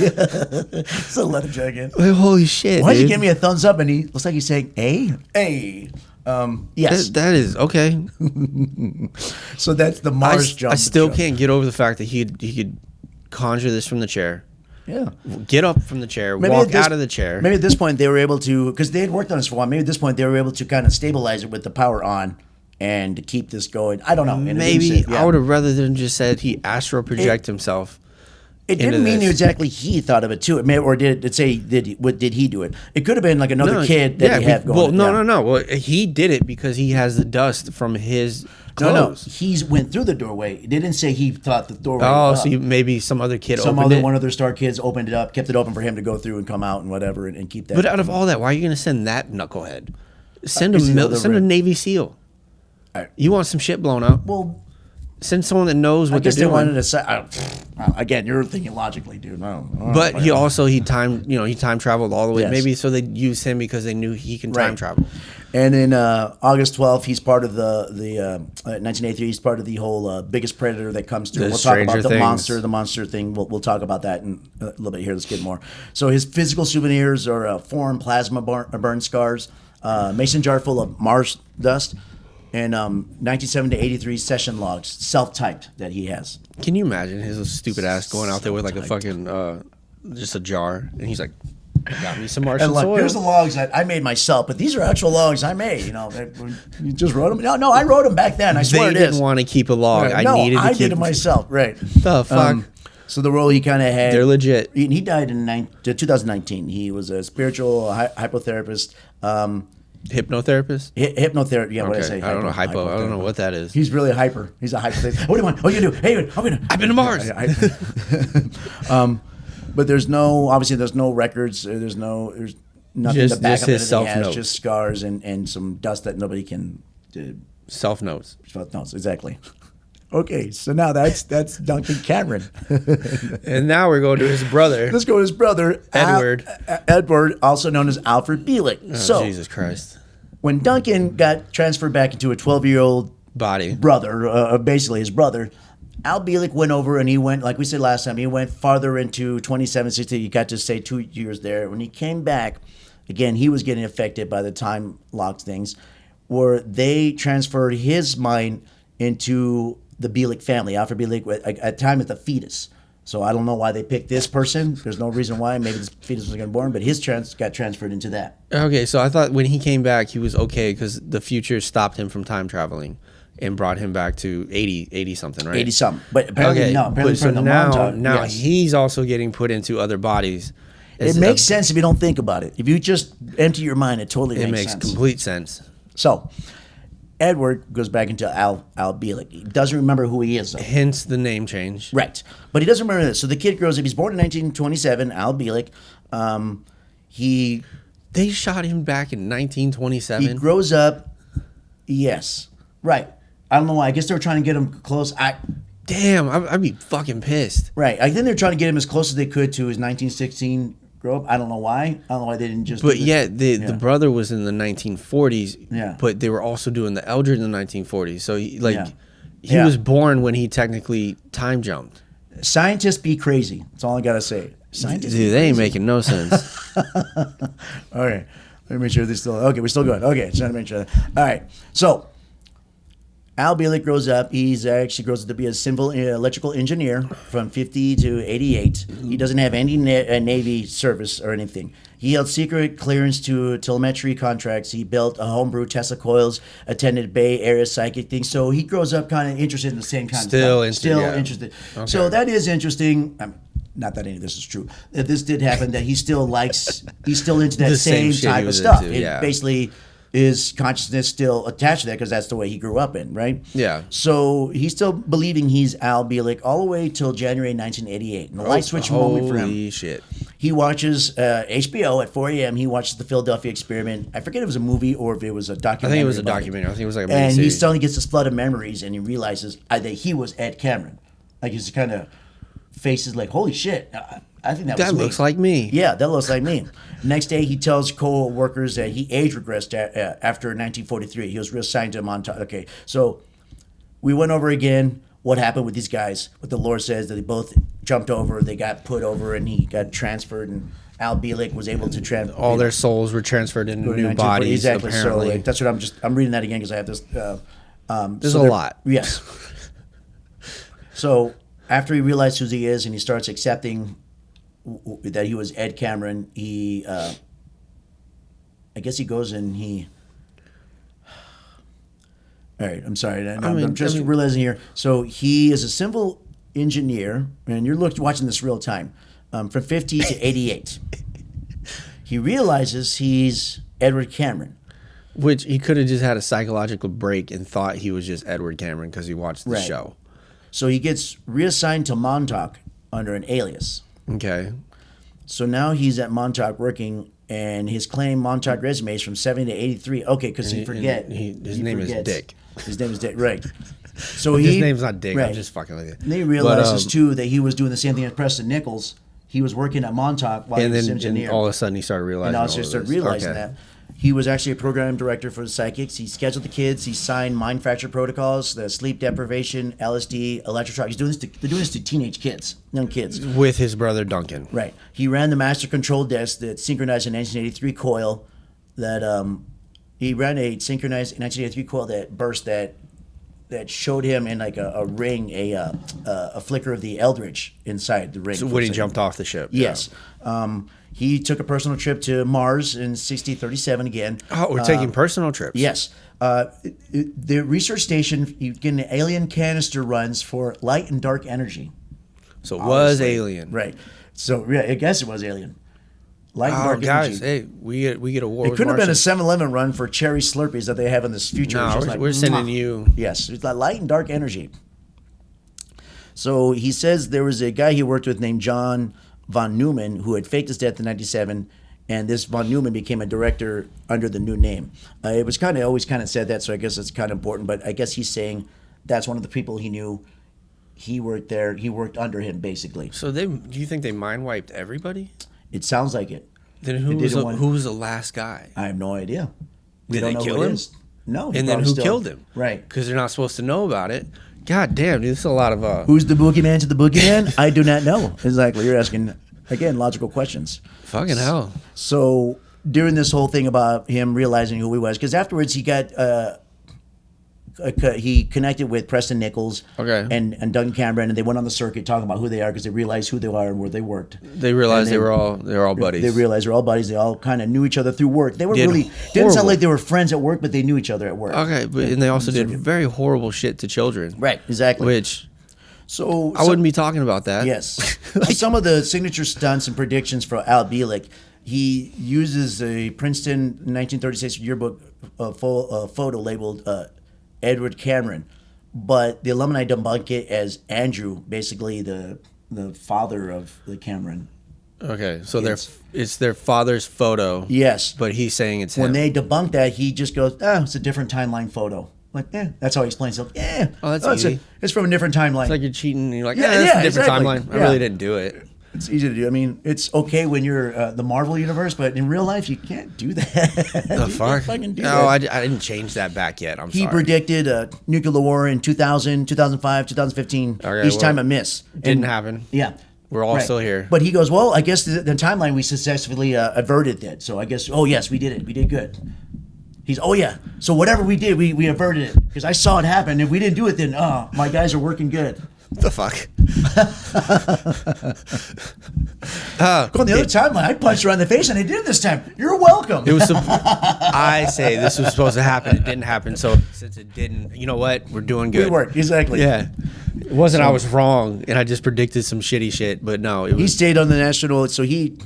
It's a leather jacket. Like, holy shit, Why'd you give me a thumbs up? And he looks like he's saying, hey. Yes. That is okay. So that's the Mars jump. I still can't get over the fact that he could conjure this from the chair. Yeah. Get up from the chair, walk out of the chair. Maybe at this point they were able to, because they had worked on this for a while, maybe at this point they were able to kind of stabilize it with the power on and to keep this going. I don't know. Maybe I would have rather than just said he astral project himself. It didn't mean exactly he thought of it too. It may, or did it say did he do it? It could have been like another kid that he had going. Well, no. Well, he did it because he has the dust from his clothes. No. He went through the doorway. It didn't say he thought the doorway. Oh, so maybe some other kid opened it. One of their star kids opened it up, kept it open for him to go through and come out and whatever and keep that. But out of all that, why are you going to send that knucklehead? Send a Navy SEAL. You want some shit blown up? Well. Send someone that knows what they're doing. They wanted to say, again, you're thinking logically, dude. But he time traveled all the way. Yes. Maybe so they used him because they knew he can time travel. And in August 12th, he's part of the 1983. He's part of the whole biggest predator that comes through. We'll talk about the monster thing. We'll talk about that in a little bit here. Let's get more. So his physical souvenirs are foreign plasma burn scars, mason jar full of Mars dust. And 1970 to 83 session logs, self-typed, that he has. Can you imagine his stupid ass going out there with like a fucking, just a jar, and he's like, got me some Martian soil. Here's the logs that I made myself, but these are actual logs I made. You just wrote them? No, I wrote them back then. I swear it is. They didn't want to keep a log. Right. I did it myself. Right. The fuck? So the role he kind of had. They're legit. He died in 2019. He was a spiritual hypnotherapist. Hypnotherapist? Hypnotherapist. Yeah, what did I say? I don't know. I don't know what that is. He's really hyper. He's a hyper. What do you want? What do you do? Hey, I've been to Mars. But there's no records. There's nothing to back up that he has. Just scars and some dust that nobody can. Self notes. Self notes, exactly. Okay, so now that's Duncan Cameron. And now we're going to his brother. Let's go to his brother, Edward. Edward, also known as Alfred Bielek. Oh, so, Jesus Christ. When Duncan got transferred back into a 12-year-old Body. brother, basically his brother, Al Bielek went over and he went, like we said last time, he went farther into 2760. He got to stay 2 years there. When he came back, again, he was getting affected by the time locked things, where they transferred his mind into the Bielek family. Alfred Bielek, at the time, at the fetus. So I don't know why they picked this person. There's no reason why. Maybe this fetus was going to be born, but his got transferred into that. Okay, so I thought when he came back, he was okay because the future stopped him from time traveling and brought him back to 80 something, right? 80 something. But apparently, no. Apparently, so now yes. He's also getting put into other bodies. It makes sense if you don't think about it. If you just empty your mind, it totally makes sense. It makes complete sense. So, Edward goes back into Al Bielek. He doesn't remember who he is, though. Hence the name change. Right. But he doesn't remember this. So the kid grows up. He's born in 1927, Al Bielek. They shot him back in 1927? He grows up. Yes. Right. I don't know why. I guess they were trying to get him close. Damn, I'd be fucking pissed. Right. I think they're trying to get him as close as they could to his 1916 grow up. I don't know why. I don't know why they didn't just. But the brother was in the 1940s. Yeah. But they were also doing the Eldred in the 1940s. So he was born when he technically time jumped. Scientists be crazy. That's all I gotta say. Scientists. Dude, they ain't making no sense. All right. Let me make sure this still. Okay, we're still good. Okay, just trying to make sure. All right. So Al Bielek grows up. He actually grows up to be a civil electrical engineer from 50 to 88. He doesn't have any Navy service or anything. He held secret clearance to telemetry contracts. He built a homebrew Tesla coils, attended Bay Area psychic things. So he grows up kind of interested in the same kind of stuff. Still interested. Okay. So that is interesting. Not that any of this is true. That this did happen. That he's still into that same type of stuff. Basically, his consciousness still attached to that because that's the way he grew up in, right? Yeah. So he's still believing he's Al Bielek all the way till January 1988. And the light switch moment for him. Holy shit. He watches HBO at 4 a.m. He watches the Philadelphia Experiment. I forget if it was a movie or if it was a documentary. I think it was a documentary. I think it was like a miniseries. And he suddenly gets this flood of memories and he realizes that he was Ed Cameron. Like his kind of face is like, holy shit. I think that was me. That looks like me. Yeah, that looks like me. Next day, he tells co-workers that he age regressed after 1943. He was reassigned to Montauk. Okay, so we went over again what happened with these guys. What the Lord says that they both jumped over, they got put over, and he got transferred. And Al Bielek was able to transfer. All their souls were transferred into new bodies. Exactly. Apparently, so that's what I'm reading that again because I have this. There's a lot. Yes. So after he realized who he is and he starts accepting that he was Ed Cameron, he I guess he goes and he all right, I'm sorry. I'm just realizing here. So he is a civil engineer, and you're watching this real time, from 50 to 88. He realizes he's Edward Cameron. Which he could have just had a psychological break and thought he was just Edward Cameron because he watched the show. So he gets reassigned to Montauk under an alias. Okay. So now he's at Montauk working, and his claim Montauk resume is from 70 to 83. Okay, because his name is Dick. His name is Dick, right. So his name's not Dick. Right. I'm just fucking with it. And he realizes, too, that he was doing the same thing as Preston Nichols. He was working at Montauk while he was an engineer. And all of a sudden he started realizing that. He was actually a program director for the psychics. He scheduled the kids. He signed mind fracture protocols, the sleep deprivation, LSD, electroshock. They're doing this to teenage kids, young kids. With his brother Duncan. Right. He ran the master control desk that synchronized a 1983 coil he ran a synchronized 1983 coil that burst that showed him in like a ring, a flicker of the Eldridge inside the ring. So when he jumped off the ship. Yes. Yeah. He took a personal trip to Mars in 6037 again. Oh, we're taking personal trips. Yes. The research station, you get an alien canister runs for light and dark energy. So it was alien. Right. So yeah, I guess it was alien. Light and dark guys, energy. hey, we get awards. It could have been a 7-Eleven run for cherry Slurpees that they have in this future. No, we're sending you. Yes, it's like light and dark energy. So he says there was a guy he worked with named John von Neumann who had faked his death in 97, and this von Neumann became a director under the new name. It was always kind of said that, so I guess it's kind of important, but I guess he's saying that's one of the people he knew. He worked there. He worked under him, basically. So do you think they mind wiped everybody? It sounds like it. Then who was the last guy? I have no idea. Did they kill him? No. And then who killed him? Right. Because they're not supposed to know about it. God damn, dude, this is a lot of... Who's the boogeyman to the boogeyman? I do not know. Exactly. You're asking, again, logical questions. Fucking hell. So during this whole thing about him realizing who he was, because afterwards he got... he connected with Preston Nichols and Duncan Cameron, and they went on the circuit talking about who they are because they realized who they are and where they worked. They realized they were all buddies. They realized they're all buddies. They all kind of knew each other through work. They were didn't sound like they were friends at work, but they knew each other at work. Okay, and they also did very horrible shit to children. Right, exactly. Which I wouldn't be talking about that. Yes. Some of the signature stunts and predictions for Al Bielek, he uses a Princeton 1936 yearbook photo labeled Edward Cameron, but the alumni debunk it as Andrew, basically the father of the Cameron. Okay, so it's their father's photo. Yes, but he's saying it's him. When they debunk that, he just goes, it's a different timeline photo. Like, that's how he explains it. That's easy. It's from a different timeline. It's like you're cheating, and you're like, that's a different timeline. I really didn't do it. It's easy to do. I mean, it's okay when you're the Marvel universe, but in real life, you can't do that. The fuck? No, I didn't change that back yet. He predicted a nuclear war in 2000, 2005, 2015. Each time a miss. Didn't happen. Yeah. We're all still here. But he goes, well, I guess the timeline we successfully averted that. So I guess, yes, we did it. We did good. He's, so whatever we did, we averted it. Because I saw it happen. If we didn't do it, then, my guys are working good. The fuck? On the other timeline, I punched her on the face, and I did it this time. You're welcome. It was. I say this was supposed to happen. It didn't happen. So since it didn't, you know what? We're doing good. We worked exactly. Yeah. It wasn't. I was wrong, and I just predicted some shitty shit. But no, he stayed on the national. So he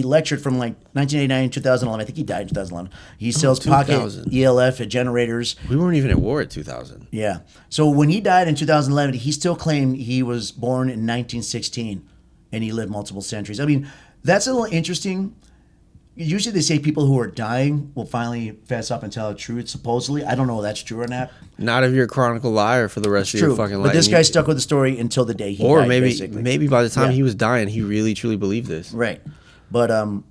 lectured from like 1989 to 2011. I think he died in 2011. He sells pocket ELF at generators. We weren't even at war at 2000. Yeah. So when he died in 2011, he still claimed he was born in 1916, and he lived multiple centuries. I mean, that's a little interesting. Usually they say people who are dying will finally fess up and tell the truth, supposedly. I don't know if that's true or not. Not if you're a chronicle liar for the rest of your fucking life. But this guy stuck with the story until the day he died, maybe by the time he was dying, he really, truly believed this. Right. But,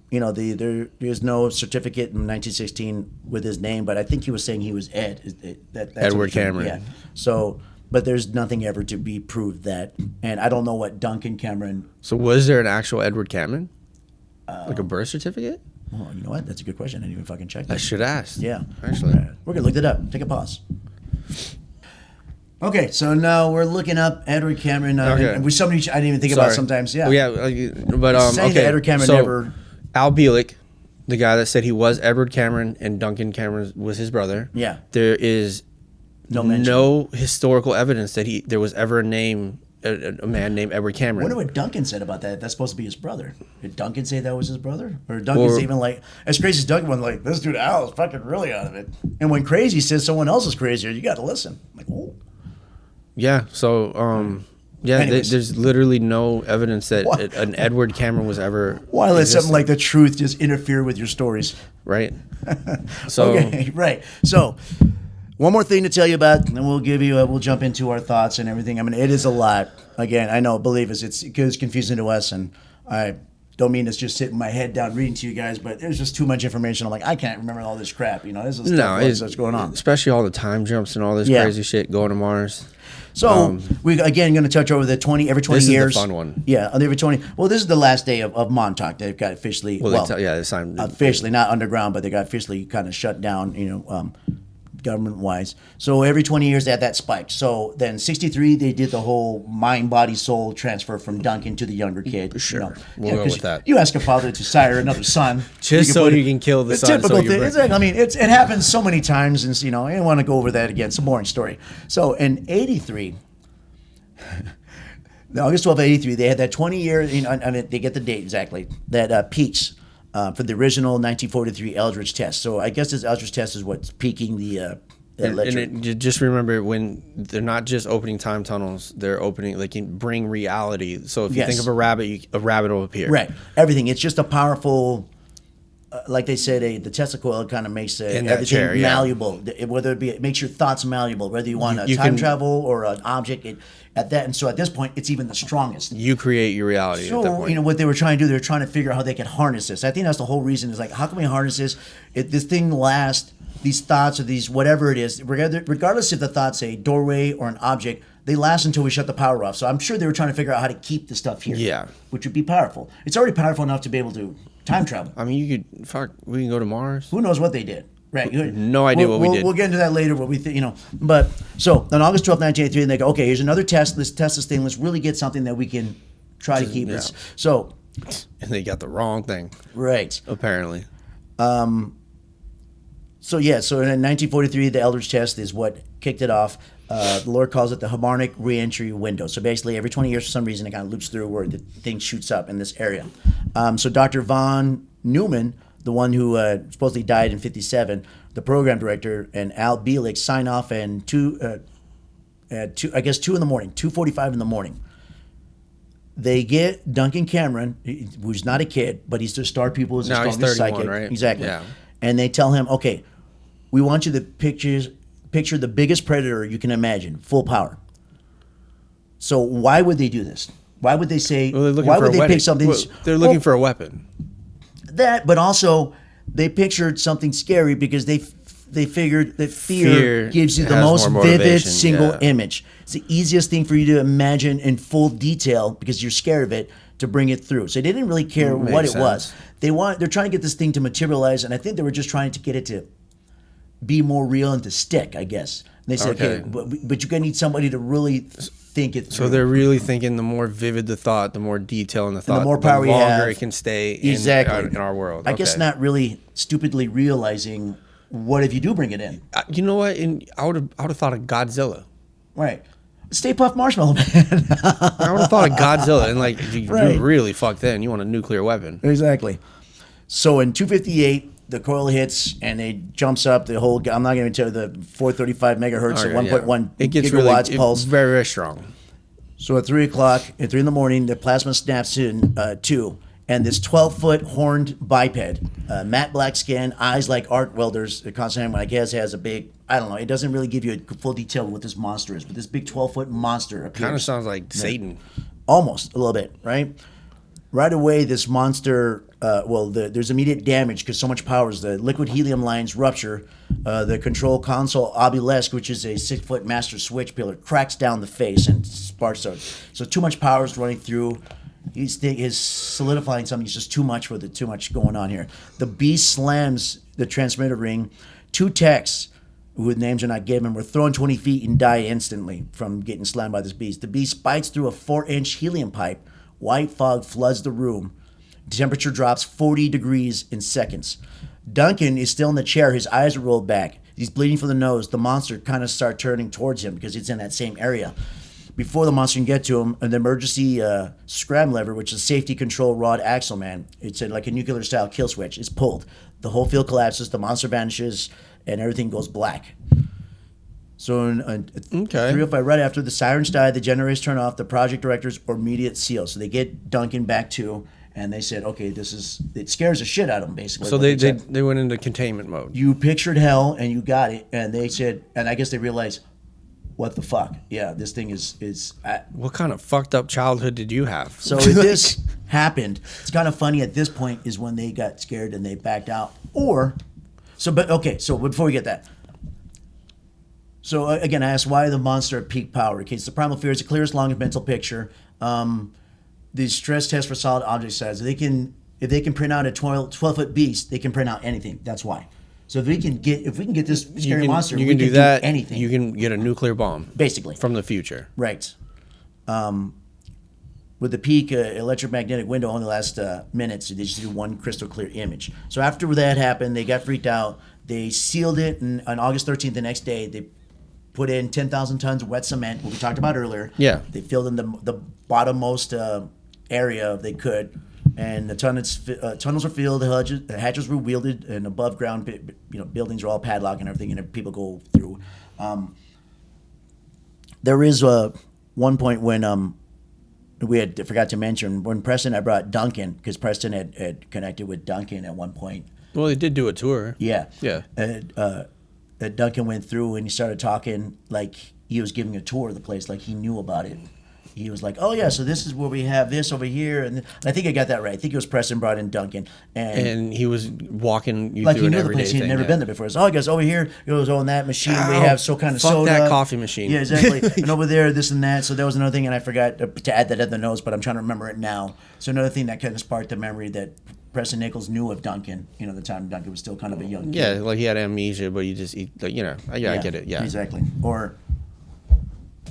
there's no certificate in 1916 with his name, but I think he was saying he was Ed. That's Edward Cameron. Yeah. So, but there's nothing ever to be proved that. And I don't know what Duncan Cameron... So was there an actual Edward Cameron? Like a birth certificate? Oh, you know what? That's a good question. I didn't even fucking check that. I should ask. Yeah. Actually. We're going to look that up. Take a pause. Okay, so now we're looking up Edward Cameron. And we I didn't even think about sometimes. Yeah. Well, yeah, but okay. Edward Cameron never... Al Bielek, the guy that said he was Edward Cameron and Duncan Cameron was his brother. Yeah. There is no historical evidence that there was ever a man named Edward Cameron. I wonder what Duncan said about that. That's supposed to be his brother. Did Duncan say that was his brother? Or Duncan's even like, as crazy as Duncan was, like, this dude Al is fucking really out of it. And when Crazy says someone else is crazier, you got to listen. I'm like, oh. Yeah, so, there's literally no evidence that an Edward Cameron was ever... Why let something like the truth just interfere with your stories? Right. So okay, right. So... one more thing to tell you about, and we'll jump into our thoughts and everything. I mean, it is a lot. Again, I know, believe us, it gets confusing to us, and I don't mean it's just sitting my head down reading to you guys, but there's just too much information. I'm like, I can't remember all this crap. This is what's going on. Especially all the time jumps and all this crazy shit going to Mars. So we again going to touch over the every 20 this years. This is the fun one. Yeah, every 20. Well, this is the last day of Montauk. They've got officially. It's time officially not underground, but they got officially kind of shut down. Government-wise. So every 20 years they had that spike. So then 63 they did the whole mind, body, soul transfer from Duncan to the younger kid. Sure. We'll go with that. You ask a father to sire another son. Just so you can kill the son. Typical thing. It happens so many times, and I don't want to go over that again. It's a boring story. So in 83, August 12, 83, they had that 20-year, they get the date exactly, that peaks. For the original 1943 Eldridge test. So I guess this Eldridge test is what's peaking the lecture. And just remember, when they're not just opening time tunnels, they're opening, they can bring reality. So if you think of a rabbit will appear. Right. Everything. It's just a powerful like they said, the Tesla coil kind of makes everything chair, malleable. Whether it makes your thoughts malleable, whether you want time travel or an object. And so at this point, it's even the strongest. You create your reality. So at that point. what they were trying to do, they were trying to figure out how they could harness this. I think that's the whole reason. Is like, how can we harness this? This thing lasts. These thoughts or these whatever it is, regardless if the thought's a doorway or an object, they last until we shut the power off. So I'm sure they were trying to figure out how to keep the stuff here. Yeah. Which would be powerful. It's already powerful enough to be able to time travel. I mean, we can go to Mars. Who knows what they did? Right. No idea what we did. We'll get into that later. What we think, But so on August 12th, 1983, and they go, okay, here's another test. Let's test this thing. Let's really get something that we can try to keep this. So. And they got the wrong thing. Right. Apparently. So in 1943, the Eldridge test is what kicked it off. The Lord calls it the harmonic reentry window. So basically, every 20 years, for some reason, it kind of loops through where the thing shoots up in this area. So Dr. von Neumann, the one who supposedly died in 57, the program director, and Al Bielek sign off and 2:45 in the morning. They get Duncan Cameron, who's not a kid, but he's the star pupil, is the strongest psychic, right? Exactly. Yeah. And they tell him, okay, we want you to picture the biggest predator you can imagine, full power. So why would they do this? Why would they say? Why would they pick something? Well, they're looking for a weapon. That, but also they pictured something scary because they figured that fear gives you the most vivid single image. It's the easiest thing for you to imagine in full detail because you're scared of it to bring it through. So they didn't really care what it was. They're trying to get this thing to materialize, and I think they were just trying to get it to be more real and to stick, I guess. And they said, okay, but you're going to need somebody to really think it through. So they're really thinking the more vivid the thought, the more detail in the thought, the more power the longer it can stay in our world. I guess not really stupidly realizing what if you do bring it in. You know what? I would have thought of Godzilla. Right. Stay Puft Marshmallow Man. I would have thought of Godzilla, and like, you really fucked then. You want a nuclear weapon. Exactly. So in 258, the coil hits and it jumps up the whole. I'm not going to tell you the 435 megahertz at 1.1 it gets gigawatts pulse. It's very, very strong. So at 3 in the morning, the plasma snaps in 2. And this 12-foot horned biped, matte black skin, eyes like arc welders, I guess has a big, I don't know, it doesn't really give you a full detail of what this monster is, but this big 12-foot monster appears. Kind of sounds like Satan. Almost, a little bit, right? Right away, this monster, there's immediate damage because so much power. The liquid helium lines rupture. The control console obelisk, which is a 6-foot master switch pillar, cracks down the face and sparks out. So too much power is running through. He's solidifying something. It's just too much going on here. The beast slams the transmitter ring. 2 techs, whose names are not given, were thrown 20 feet and die instantly from getting slammed by this beast. The beast bites through a 4-inch helium pipe. White fog floods the room. Temperature drops 40 degrees in seconds. Duncan is still in the chair. His eyes are rolled back. He's bleeding from the nose. The monster kind of starts turning towards him because it's in that same area. Before the monster can get to him, an emergency scram lever, which is a safety control rod axle, it's like a nuclear-style kill switch, is pulled. The whole field collapses, the monster vanishes, and everything goes black. So in 305, right after the sirens die, the generators turn off, the project directors are immediate seal. So they get Duncan back too, and they said, okay, it scares the shit out of them, basically. So they went into containment mode. You pictured hell, and you got it, and they said, and I guess they realized, what the fuck? Yeah, this thing is. What kind of fucked up childhood did you have? So if this happened, it's kind of funny at this point is when they got scared and they backed out. So before we get that. So again, I asked why the monster at peak power. Okay, so the primal fear is the clearest, longest mental picture. The stress test for solid object size. If they can print out a 12-foot beast, they can print out anything. That's why. So if we can get this scary monster, we can do anything. You can get a nuclear bomb, basically, from the future. Right. With the peak electromagnetic window only lasts minutes, they just do one crystal clear image. So after that happened, they got freaked out. They sealed it, and on August 13th, the next day, they put in 10,000 tons of wet cement, what we talked about earlier. Yeah. They filled in the bottommost area they could. And the tunnels were filled, the hatches were wielded, and above ground, buildings are all padlocked and everything, and people go through. There is one point when forgot to mention when Preston, I brought Duncan because Preston had connected with Duncan at one point. Well, they did do a tour. Yeah. Yeah. And Duncan went through and he started talking like he was giving a tour of the place, like he knew about it. He was like, "Oh yeah, so this is where we have this over here," and I think I got that right. I think it was Preston brought in Duncan, and he was walking you like through he an knew the everyday place. He'd thing, never been there before. So, I guess over here it goes on that machine. We have so kind of fuck soda. that coffee machine. Yeah, exactly. And over there, this and that. So there was another thing, and I forgot to add that in the notes, but I'm trying to remember it now. So another thing that kind of sparked the memory that Preston Nichols knew of Duncan. You know, the time Duncan was still kind of a young kid. Yeah, like he had amnesia, but I get it. Yeah, exactly. Or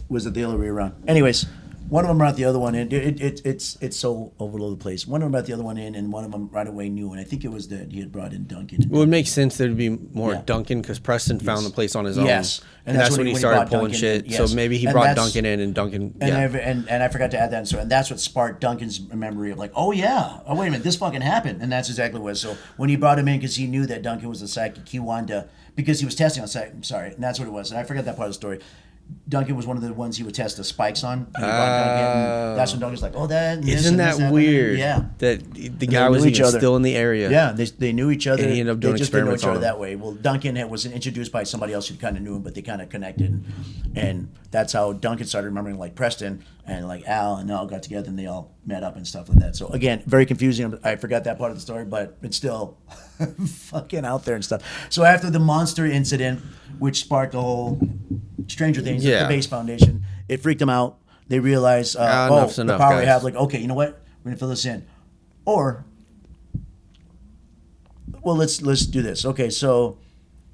was it the other way around? Anyways. One of them brought the other one in. It's so over all the place. One of them brought the other one in, and one of them right away knew. And I think it was that he had brought in Duncan. Well, it makes sense there'd be more Duncan because Preston found the place on his own. Yes, and that's when he started pulling Duncan shit. yes. So maybe he brought Duncan in, and Duncan. And I forgot to add that. And that's what sparked Duncan's memory of like, oh yeah, oh wait a minute, this fucking happened, and that's exactly what. So when he brought him in, because he knew that Duncan was a psychic, he wanted to because he was testing on psychic. I'm sorry, and that's what it was. And I forgot that part of the story. Duncan was one of the ones he would test the spikes on. And that's when Duncan's like, "Oh, that isn't that weird? Yeah, that the guy was even still in the area. Yeah, they knew each other. And he ended up doing they just didn't know experiments each other on that way. Well, Duncan was introduced by somebody else who kind of knew him, but they kind of connected, and that's how Duncan started remembering like Preston and like Al and all got together and they all met up and stuff like that. So again, very confusing. I forgot that part of the story, but it's still fucking out there and stuff. So after the monster incident, which sparked the whole Stranger Things, the Base Foundation, it freaked them out. They realized, the power we have, like, okay, you know what? We're gonna fill this in, or, well, let's do this. Okay, so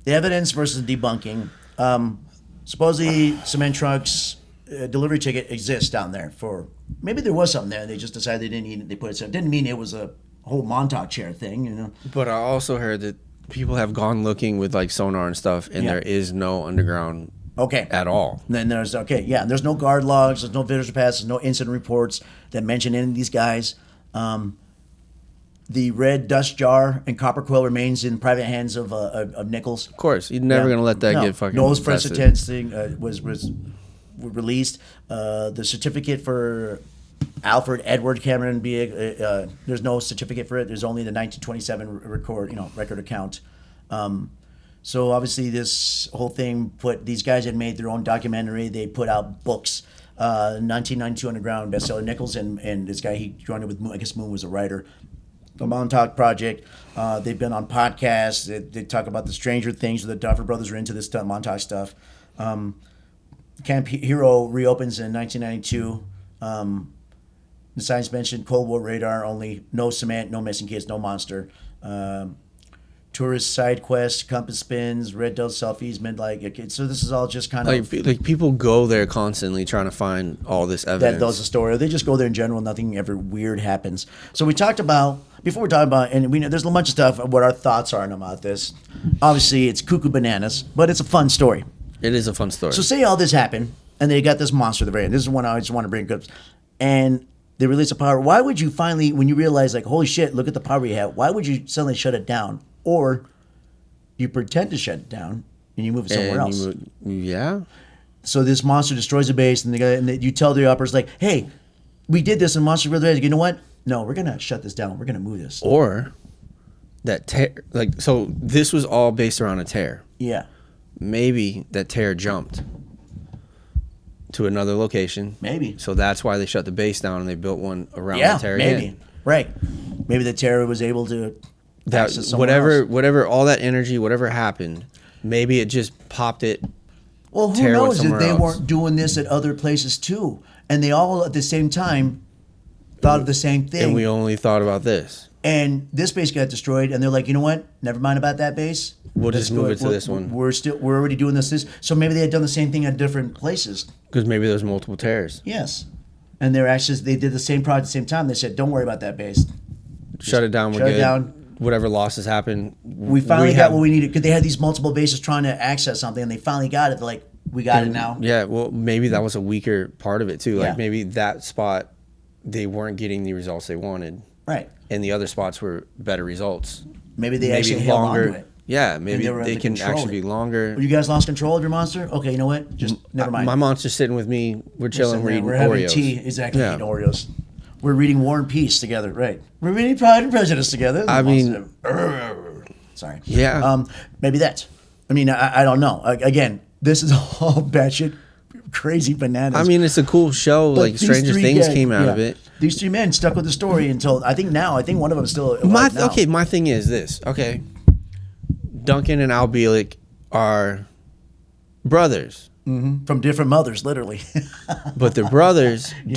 the evidence versus debunking. Supposedly, cement trucks, delivery ticket exists down there for maybe there was something there. They just decided they didn't need it. They put it. So it didn't mean it was a whole Montauk chair thing, you know. But I also heard that people have gone looking with like sonar and stuff, and there is no underground. At all. And then there's there's no guard logs, there's no visitor passes, no incident reports that mention any of these guys. The red dust jar and copper quill remains in private hands of Nichols. Of course, you're never gonna let that get fucking. Noel's forensic testing was released. The certificate for Alfred Edward Cameron Bieg, there's no certificate for it. There's only the 1927 record account. So obviously this whole thing these guys had made their own documentary. They put out books. 1992 Underground bestseller. Nichols and this guy he joined it with Moon. I guess Moon was a writer. The Montauk Project. They've been on podcasts. They talk about the Stranger Things. The Duffer Brothers are into this Montauk stuff. Camp Hero reopens in 1992. The science mentioned Cold War radar only. No cement. No missing kids. No monster. Tourist side quests, compass spins, red dove selfies, so this is all just kind of like people go there constantly trying to find all this evidence. That tells the story. Or they just go there in general. Nothing ever weird happens. So we talked about before. We're talking about, and we know there's a bunch of stuff. What our thoughts are about this. Obviously, it's cuckoo bananas, but it's a fun story. It is a fun story. So say all this happened, and they got this monster at the very end. This is one I just want to bring up, and they release the power. Why would you finally, when you realize like, holy shit, look at the power we have? Why would you suddenly shut it down? Or you pretend to shut it down and you move it somewhere else. So this monster destroys the base, and you tell the uppers like, "Hey, we did this in Monster Brother. You know what? No, we're gonna shut this down. We're gonna move this." Or that tear, so this was all based around a tear. Yeah. Maybe that tear jumped to another location. Maybe. So that's why they shut the base down and they built one around the tear. Maybe. Right. Maybe the terror was able to. That whatever all that energy, whatever happened, maybe it just popped it. Well, who knows if they weren't doing this at other places too, and they all at the same time thought of the same thing. And we only thought about this. And this base got destroyed, and they're like, you know what? Never mind about that base. We'll just move it to this one. We're already doing this. So maybe they had done the same thing at different places. Because maybe there's multiple tears. Yes, and they did the same project at the same time. They said, don't worry about that base. Shut it down. We're good. Whatever losses happen, we finally got what we needed, because they had these multiple bases trying to access something, and they finally got it. They're like, we got it now. Yeah, well, maybe that was a weaker part of it too. Like maybe that spot, they weren't getting the results they wanted. Right. And the other spots were better results. Maybe they actually held on to it. Yeah, maybe they can actually be longer. Well, you guys lost control of your monster? Okay, you know what? Just never mind. My monster's sitting with me. We're chilling. We're eating Oreos. We're having tea. Exactly. Yeah. Eating Oreos. We're reading War and Peace together, right? We're reading Pride and Prejudice together. I mean, Sorry. Yeah. Maybe that's. I mean, I don't know. Again, this is all batshit crazy bananas. I mean, it's a cool show. Like Stranger Things came out of it. These three men stuck with the story until I think one of them is still alive now. Okay, my thing is this. Okay, Duncan and Al Bielek are brothers. Mm-hmm. From different mothers, literally. But they're brothers. Yes.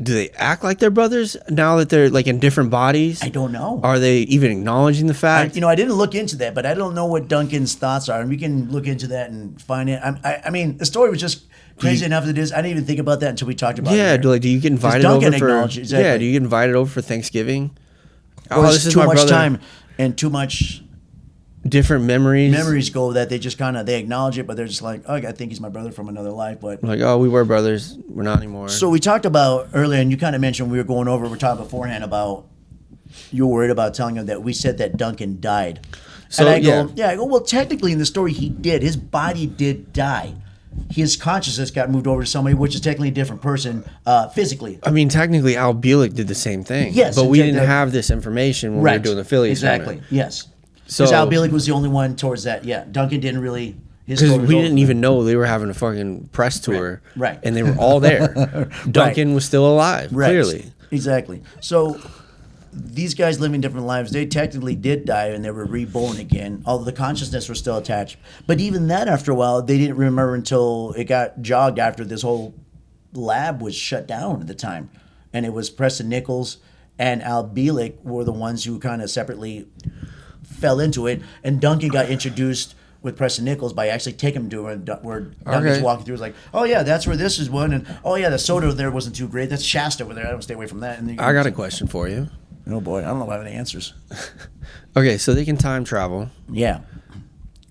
Do they act like they're brothers now that they're like in different bodies? I don't know. Are they even acknowledging the fact? I didn't look into that, but I don't know what Duncan's thoughts are, and we can look into that and find it. I mean, the story was just crazy enough as it is. I didn't even think about that until we talked about it. Yeah, do you get invited over for? Exactly. Yeah, do you get invited over for Thanksgiving? This is too much time and too much. Different memories go that they just they acknowledge it, but they're just like, oh, I think he's my brother from another life. But like, oh, we were brothers, we're not anymore. So we talked about earlier, and you kind of mentioned we were talking beforehand about you were worried about telling him that we said that Duncan died. So and I go, well, technically in the story he did. His body did die. His consciousness got moved over to somebody, which is technically a different person physically. I mean, technically Al Bielek did the same thing. Yes, but we didn't have this information when we were doing the affiliate. Exactly. Tournament. Yes. Because Al Bielek was the only one towards that. Yeah, Duncan didn't really. Because we didn't even know they were having a fucking press tour. Right. And they were all there. Duncan was still alive, clearly. Exactly. So these guys living different lives, they technically did die and they were reborn again, although the consciousness was still attached. But even that, after a while, they didn't remember until it got jogged after this whole lab was shut down at the time. And it was Preston Nichols and Al Bielek were the ones who kind of separately fell into it, and Duncan got introduced with Preston Nichols by actually taking him to where Duncan's walking through. Was like, oh yeah, that's where this is one, and oh yeah, the soda over there wasn't too great. That's Shasta over there. I don't stay away from that. And I got a question for you. Oh boy, I don't know if I have any answers. Okay, so they can time travel. Yeah.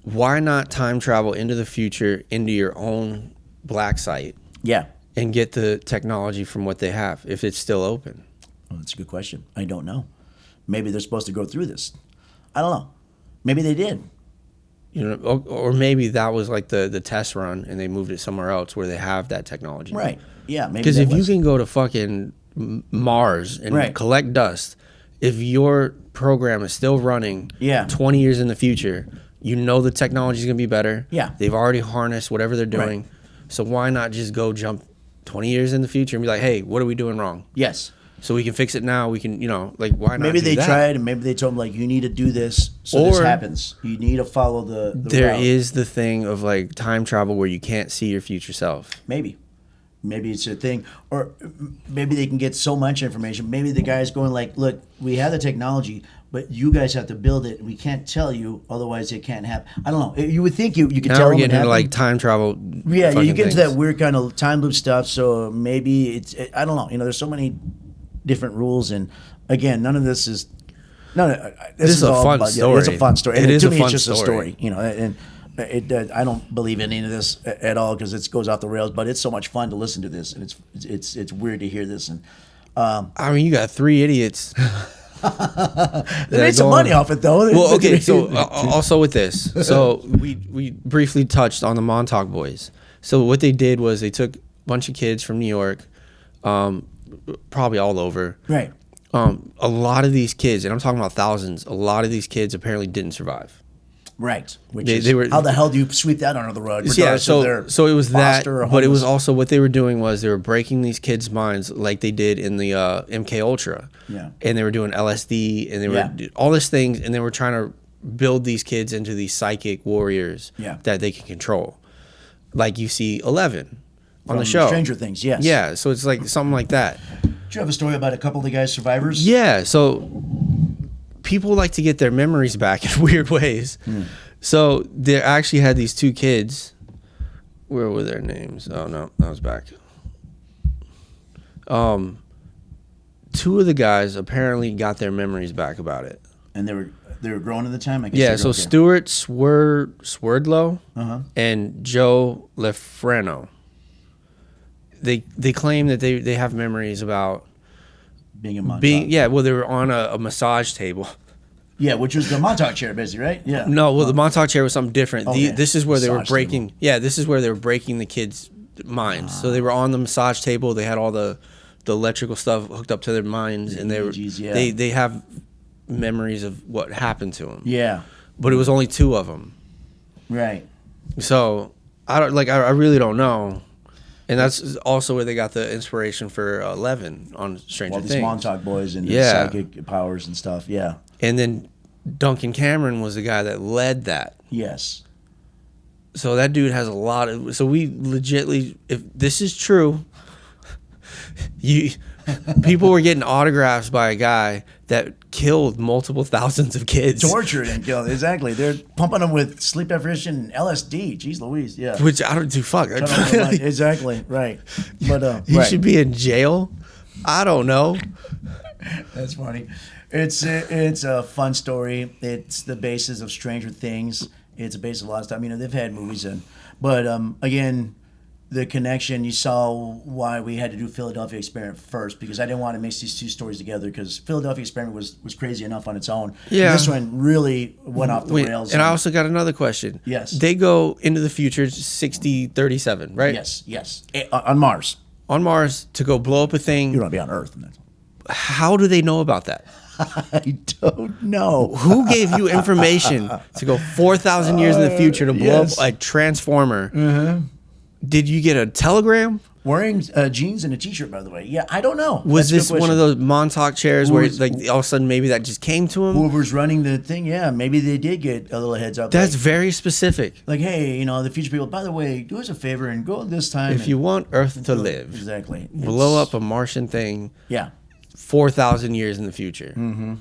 Why not time travel into the future, into your own black site? Yeah. And get the technology from what they have, if it's still open? Well, that's a good question. I don't know. Maybe they're supposed to go through this. I don't know. Maybe they did. You know, or maybe that was like the test run, and they moved it somewhere else where they have that technology. Right. Yeah. Maybe. Because if you can go to fucking Mars and collect dust, if your program is still running 20 years in the future, you know the technology is going to be better. Yeah. They've already harnessed whatever they're doing. Right. So why not just go jump 20 years in the future and be like, hey, what are we doing wrong? Yes. So we can fix it now. We can, like, why not? Maybe do they that? tried, and maybe they told him, like, you need to do this so this happens. You need to follow the There route. is the thing of, like, time travel where you can't see your future self. Maybe it's a thing. Or maybe they can get so much information. Maybe the guy's going like, look, we have the technology, but you guys have to build it. We can't tell you, otherwise it can't happen. I don't know. You would think you could now tell them. Now we're getting into, like, time travel. Yeah, you get into that weird kind of time loop stuff, so maybe I don't know. There's so many different rules, and again, none of this is this is a all fun about, story. It's a fun story. It and is to a me, fun it's just story. a story, and I don't believe in any of this at all because it goes off the rails. But it's so much fun to listen to this, and it's weird to hear this. And I mean, you got three idiots. They made some money off it, though. Well, okay. So also with this, so we briefly touched on the Montauk boys. So what they did was they took a bunch of kids from New York. Probably all over. Right. A lot of these kids, and I'm talking about thousands, a lot of these kids apparently didn't survive. Right. They were, how the hell do you sweep that under the rug? Yeah, so it was that, but it was also what they were doing was they were breaking these kids' minds like they did in the MK Ultra. Yeah. And they were doing LSD, and they were all these things, and they were trying to build these kids into these psychic warriors that they can control. Like you see 11 on the show. Stranger Things, yes. Yeah, so it's like something like that. Do you have a story about a couple of the guys' survivors? Yeah, so people like to get their memories back in weird ways. So they actually had these two kids. Where were their names? Oh, no, that was back. Two of the guys apparently got their memories back about it. And they were growing at the time? I guess. Yeah, so Stuart Swerdlow and Joe Lefreno. They claim that they have memories about being in Montauk. They were on a massage table. Yeah, which was the Montauk chair, basically, right? Yeah. No, well, the Montauk chair was something different. Okay. This is where they were Massage breaking. table. Yeah, this is where they were breaking the kids' minds. So they were on the massage table. They had all the electrical stuff hooked up to their minds, and they were EEGs, they have memories of what happened to him. Yeah. But it was only 2 of them. Right. So I really don't know. And that's also where they got the inspiration for 11 on Stranger Things. These Montauk boys and the psychic powers and stuff. Yeah. And then Duncan Cameron was the guy that led that. Yes. So that dude has a lot of. So we legitly, if this is true, people were getting autographs by a guy that killed multiple thousands of kids. Tortured and killed. Exactly. They're pumping them with sleep deprivation and LSD. Jeez Louise. Yeah. Which I don't do. Fuck. Exactly. Right. But he should be in jail. I don't know. That's funny. It's a fun story. It's the basis of Stranger Things. It's a base of a lot of stuff. They've had movies but again, the connection, you saw why we had to do Philadelphia Experiment first, because I didn't want to mix these 2 stories together, because Philadelphia Experiment was crazy enough on its own. Yeah. This one really went off the rails. And I also got another question. Yes. They go into the future 6037, right? Yes. On Mars. On Mars to go blow up a thing. You don't want to be on Earth. How do they know about that? I don't know. Who gave you information to go 4,000 years in the future to blow up a transformer? Mm-hmm. Did you get a telegram? Wearing jeans and a T-shirt, by the way. Yeah, I don't know. Was this one of those Montauk chairs where all of a sudden maybe that just came to him? Whoever's running the thing, yeah, maybe they did get a little heads up. That's very specific. Like, hey, the future people, by the way, do us a favor and go this time. If you want Earth to live. Exactly. Blow up a Martian thing. Yeah. 4,000 years in the future. Mm-hmm.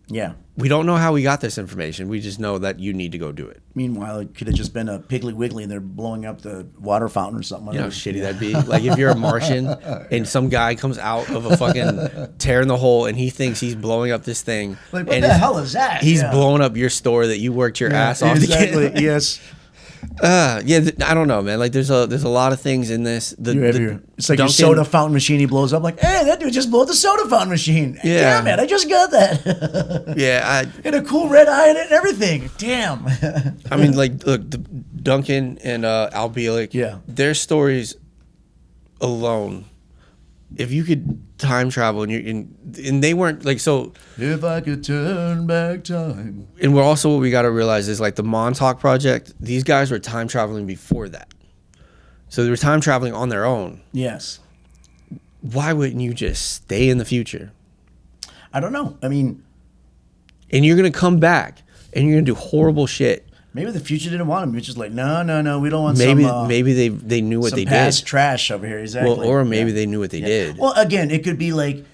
Yeah. We don't know how we got this information. We just know that you need to go do it. Meanwhile, it could have just been a Piggly Wiggly and they're blowing up the water fountain or something. You know how shitty that'd be? Like if you're a Martian and some guy comes out of a fucking tear in the hole and he thinks he's blowing up this thing. Like, what the hell is that? He's blowing up your store that you worked your ass off to get. Yes. I don't know, man. Like there's a lot of things in this. It's like your soda fountain machine. He blows up. Like, hey, that dude just blew up the soda fountain machine. Yeah, damn it, I just got that. Yeah, and a cool red eye in it and everything. Damn. I mean, like, look, Duncan and Al Bielek. Yeah, their stories alone. If you could time travel and they weren't like so. If I could turn back time. And we're also what we got to realize is like the Montauk Project. These guys were time traveling before that, so they were time traveling on their own. Yes. Why wouldn't you just stay in the future? I don't know. I mean, and you're gonna come back and you're gonna do horrible shit. Maybe the future didn't want him. It's just like, no, we don't want maybe they knew what they past did. Trash over here, exactly. Well, or maybe they knew what they did. Well, again, it could be like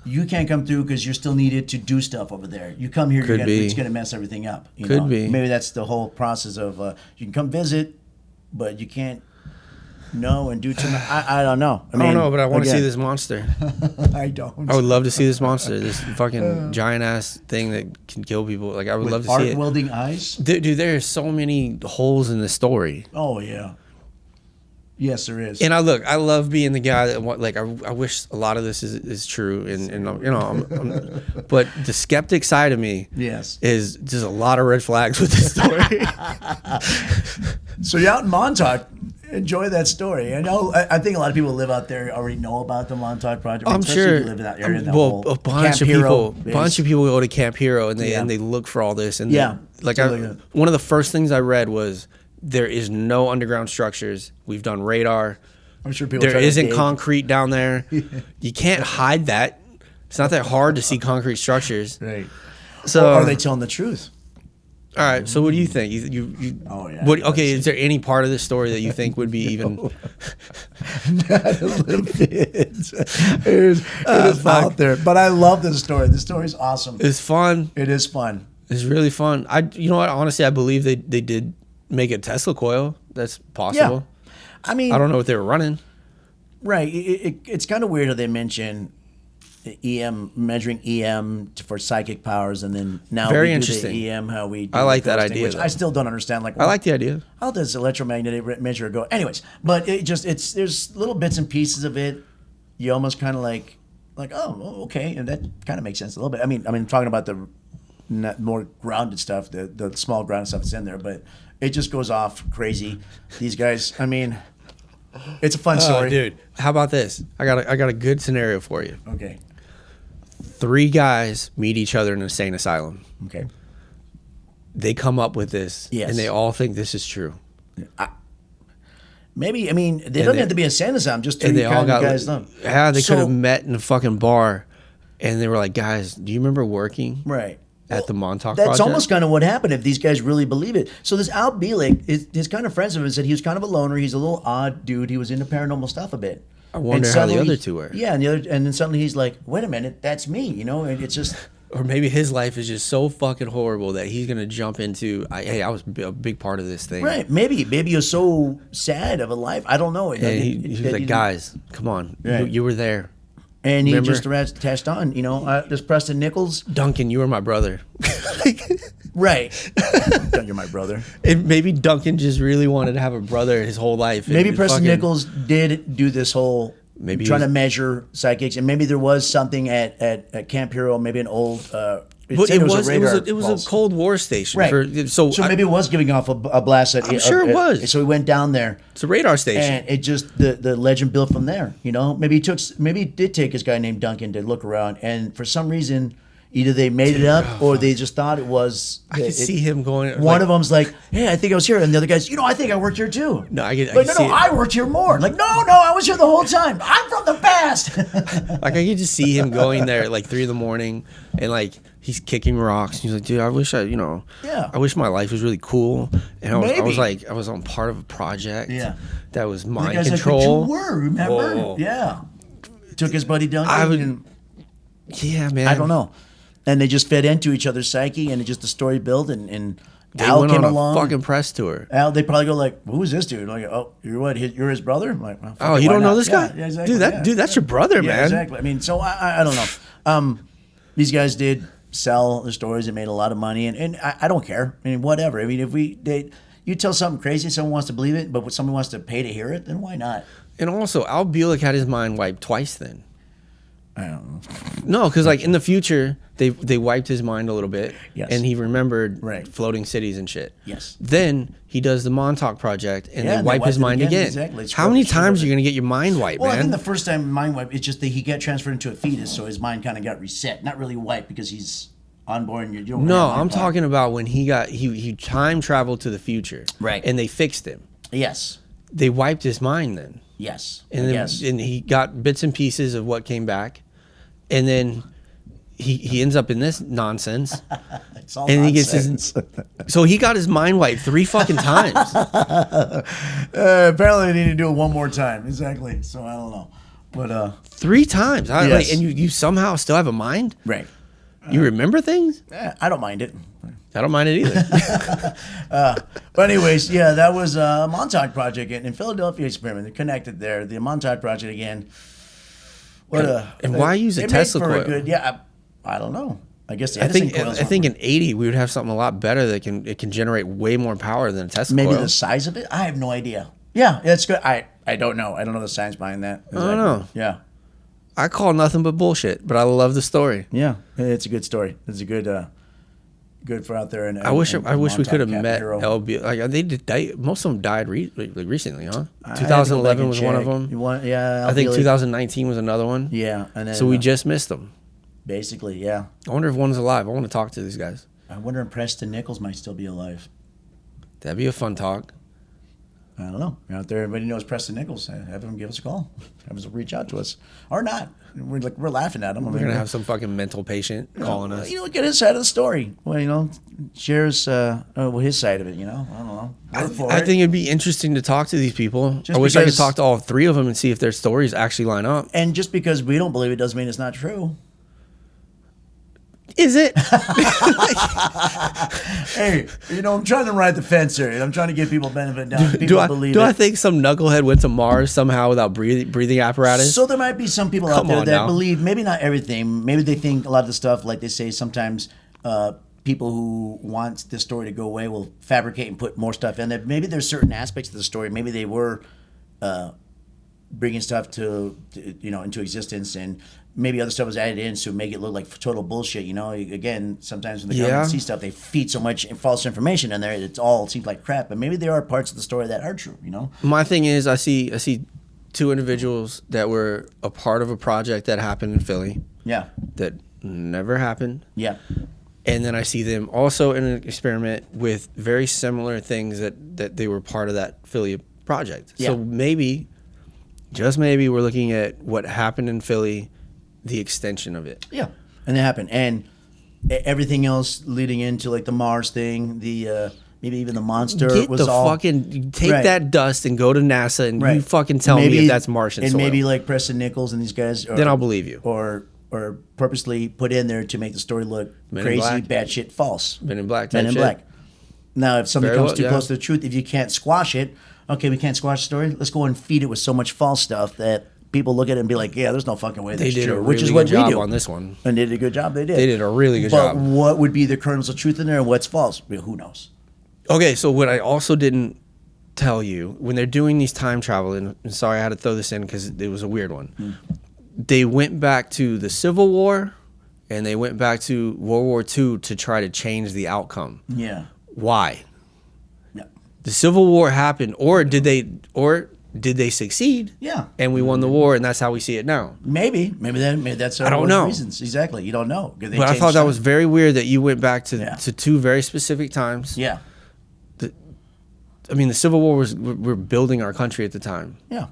you can't come through because you're still needed to do stuff over there. You come here, it's going to mess everything up. Could be. Maybe that's the whole process of you can come visit, but you can't know and do too much. I don't know. I don't know, but I want to see this monster. I don't. I would love to see this monster, this fucking giant ass thing that can kill people. Like I would love to see it. Welding eyes, dude. There are so many holes in the story. Oh yeah. Yes, there is. And I love being the guy that I wish a lot of this is true, and but the skeptic side of me, yes, is just a lot of red flags with this story. So you're out in Montauk. Enjoy that story. I think a lot of people who live out there already know about the Montauk Project. I'm sure. If you live in that area, a bunch of people go to Camp Hero and they look for all this. And one of the first things I read was there is no underground structures. We've done radar. I'm sure people. There isn't concrete down there. You can't hide that. It's not that hard to see concrete structures. Right. So are they telling the truth? All right. So what do you think? You oh yeah. Okay. Is there any part of this story that you think would be even? Not a little bit. It is out there, but I love this story. This story is awesome. It's fun. It is fun. It's really fun. You know what? Honestly, I believe they did make a Tesla coil. That's possible. Yeah. I mean, I don't know what they were running. Right. It's kind of weird how they mention EM, measuring EM for psychic powers, and then now very we interesting. Do the EM, how we do I like that idea, which I still don't understand. Like, I like the idea. How does electromagnetic measure go? Anyways, but there's little bits and pieces of it. You almost kind of like oh, okay, and that kind of makes sense a little bit. I mean, talking about the more grounded stuff, the small grounded stuff that's in there, but it just goes off crazy. These guys, I mean, it's a fun story, dude. How about this? I got a good scenario for you. Okay. 3 guys meet each other in an insane asylum. Okay. They come up with this, Yes. and they all think this is true. Maybe, I mean, they don't have to be a insane asylum, just 3 guys. Yeah, they could have met in a fucking bar, and they were like, guys, do you remember working? Right. At the Montauk That's Project? almost kind of what happened if these guys really believe it. So this Al Bielek, his kind of friends of him said he was kind of a loner. He's a little odd dude. He was into paranormal stuff a bit. I wonder how the other 2 were. Yeah, and then suddenly he's like, wait a minute, that's me, you know? And it's just... Or maybe his life is just so fucking horrible that he's going to jump into, hey, I was a big part of this thing. Right, maybe you're so sad of a life. I don't know. And he was like, guys, come on. Right. You were there. And he just attached on, you know, this Preston Nichols. Duncan, you were my brother. Right. You're my brother. And maybe Duncan just really wanted to have a brother his whole life. Maybe Preston Nichols did do this whole trying to measure psychics, and maybe there was something at Camp Hero, maybe an old. It was a Cold War station. Right. So maybe it was giving off a blast. I'm sure it was. So he went down there. It's a radar station. And it just the legend built from there. You know, maybe he did take this guy named Duncan to look around, and for some reason, either they made it up or they just thought it was. I could see him going. One of them's like, "Hey, I think I was here," and the other guy's, I think I worked here too. No, I worked here more. Like, no, I was here the whole time. I'm from the past. Like I could just see him going there at like 3 a.m. and like. He's kicking rocks. He's like, dude, I wish I wish my life was really cool. And I was on part of a project that was mind control. Like, you were, remember? Oh. Yeah. Took his buddy Duncan. Yeah, man. I don't know. And they just fed into each other's psyche, and the story built, and they Al went came on along. A fucking press tour. Al, they probably go like, "Who's this dude?" Like, "Oh, you're what? You're his brother?" I'm like, well, you don't know this guy? Yeah, exactly. Dude, that's your brother, man. Exactly. I mean, so I don't know. These guys did sell the stories and made a lot of money, and I don't care. I mean, whatever. I mean, if you tell something crazy, someone wants to believe it, but someone wants to pay to hear it, then why not? And also, Al Bielek had his mind wiped twice then. I don't know. No, because like in the future, they wiped his mind a little bit, yes. And he remembered floating cities and shit. Yes. Then he does the Montauk Project, and they wipe his mind again. Exactly. How many times are you gonna get your mind wiped, man? I think the first time mind wiped, it's just that he got transferred into a fetus, so his mind kind of got reset. Not really wiped because he's on board. And you no, I'm talking about when he time traveled to the future, right? And they fixed him. Yes. They wiped his mind then. Yes. And then, and he got bits and pieces of what came back, and then he ends up in this nonsense. It's all and nonsense. So he got his mind wiped 3 fucking times. Apparently, they need to do it one more time. Exactly. So I don't know, but 3 times. Yes. And you somehow still have a mind, right? You remember things? I don't mind it. I don't mind it either. But anyways, yeah, that was a Montauk Project in Philadelphia experiment. They're connected there. The Montauk Project again. And why use a Tesla coil? I don't know. I guess the Edison coils. I think in 80 we would have something a lot better that can generate way more power than a Tesla coil. Maybe the size of it? I have no idea. Yeah, that's good. I don't know. I don't know the science behind that. Exactly. I don't know. Yeah. I call nothing but bullshit, but I love the story. Yeah, it's a good story. It's a good for out there. And I wish we could have met LB. Like they did. Most of them died recently, huh? 2011 was one of them. I think 2019 was another one. Yeah, and then, so we just missed them. Basically, yeah. I wonder if one's alive. I want to talk to these guys. I wonder if Preston Nichols might still be alive. That'd be a fun talk. I don't know. Out there, everybody knows Preston Nichols. Have him give us a call. Have him reach out to us, or not. We're laughing at him. We're gonna have some fucking mental patient calling us. Get his side of the story. Well, shares his side of it. I don't know. I think it'd be interesting to talk to these people. I wish I could talk to all 3 of them and see if their stories actually line up. And just because we don't believe it doesn't mean it's not true. Is it? Hey, I'm trying to ride the fence here. I'm trying to give people benefit down. Do I think some knucklehead went to Mars somehow without breathing apparatus? So there might be some people out there that believe, maybe not everything. Maybe they think a lot of the stuff, like they say sometimes people who want this story to go away will fabricate and put more stuff in there. Maybe there's certain aspects of the story. Maybe they were bringing stuff to into existence, and maybe other stuff was added in to make it look like total bullshit. Again, sometimes when the government sees stuff, they feed so much false information in there, it all seems like crap. But maybe there are parts of the story that are true. My thing is, I see 2 individuals that were a part of a project that happened in Philly. Yeah. That never happened. Yeah. And then I see them also in an experiment with very similar things that they were part of that Philly project. Yeah. So maybe, just maybe, we're looking at what happened in Philly, the extension of it. Yeah. And it happened. And everything else leading into like the Mars thing, the maybe even the monster was all fucking take that dust and go to NASA and you fucking tell me if that's Martian and soil. maybe like Preston Nichols and these guys. Then I'll believe you. Or purposely put in there to make the story look crazy, batshit false. Men in Black. Men in Black. Now, if something comes too close to the truth, if you can't squash it, okay, we can't squash the story. Let's go and feed it with so much false stuff that people look at it and be like, yeah, there's no fucking way that's true. Which is what we do on this one. And they did a good job. They did. They did a really good job. But what would be the kernels of truth in there and what's false? Well, who knows? Okay, so what I also didn't tell you, when they're doing these time travel, and sorry I had to throw this in because it was a weird one. They went back to the Civil War and they went back to World War II to try to change the outcome. Yeah. Why? Yeah. The Civil War happened, or did they succeed? Yeah. And we won the war, and that's how we see it now. Maybe that's I don't know. Reasons. Exactly. You don't know. But I thought that was very weird that you went back to two very specific times. Yeah. I mean, the Civil War we're building our country at the time. Yeah.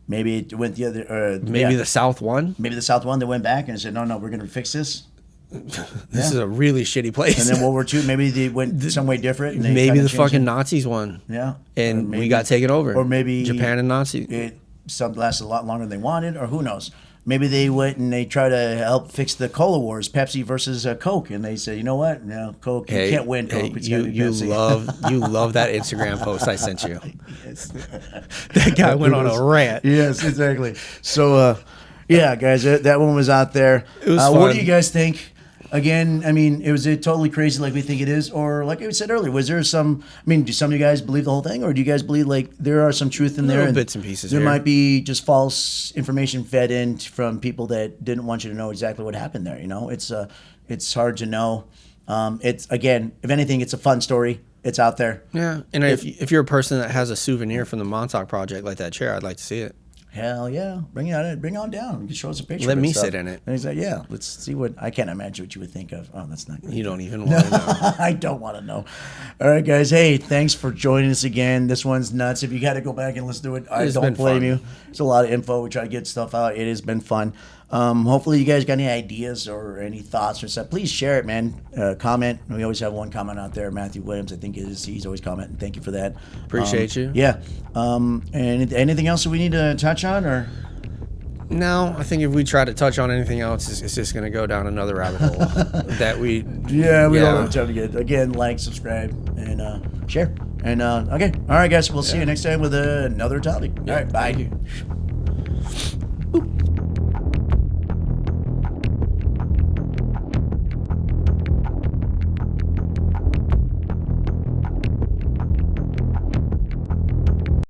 Maybe it went the other. Maybe the South won. Maybe the South won. They went back and said, "No, we're going to fix this." This is a really shitty place. And then World War II, maybe they went some way different. And maybe the fucking Nazis won. Yeah. And we got taken over. Or maybe Japan and Nazis. It lasted a lot longer than they wanted, or who knows? Maybe they went and they tried to help fix the cola wars, Pepsi versus Coke, and they said, you know what? No, Coke, you can't win Coke. It's you love that Instagram post I sent you. Yes. That guy went on a rant. Yes, exactly. So, yeah, guys, that one was out there. It was fun. What do you guys think? Again, I mean, was it totally crazy like we think it is? Or like I said earlier, was there some, I mean, do some of you guys believe the whole thing? Or do you guys believe like there are some truth in there? Little bits and pieces There here. might be just false information fed in from people that didn't want you to know exactly what happened there, you know? It's hard to know. It's, again, if anything, it's a fun story. It's out there. Yeah, and if you're a person that has a souvenir from the Montauk Project like that chair, I'd like to see it. Hell yeah. Bring on down. You can show us a picture. Let me sit in it. And he's like, yeah, let's see what, I can't imagine what you would think of. Oh, that's not good. You don't even want to know. I don't want to know. All right, guys. Hey, thanks for joining us again. This one's nuts. If you got to go back and listen to it, I don't blame you. It's a lot of info. We try to get stuff out. It has been fun. Hopefully you guys got any ideas or any thoughts or stuff. Please share it, man. Comment. We always have one comment out there. Matthew Williams, I think he's always commenting. Thank you for that. Appreciate you. Yeah. And anything else that we need to touch on or? No, I think if we try to touch on anything else, it's just going to go down another rabbit hole that we don't have time to get. Again, like, subscribe, and share. And okay. All right, guys. We'll see you next time with another topic. All right. Bye.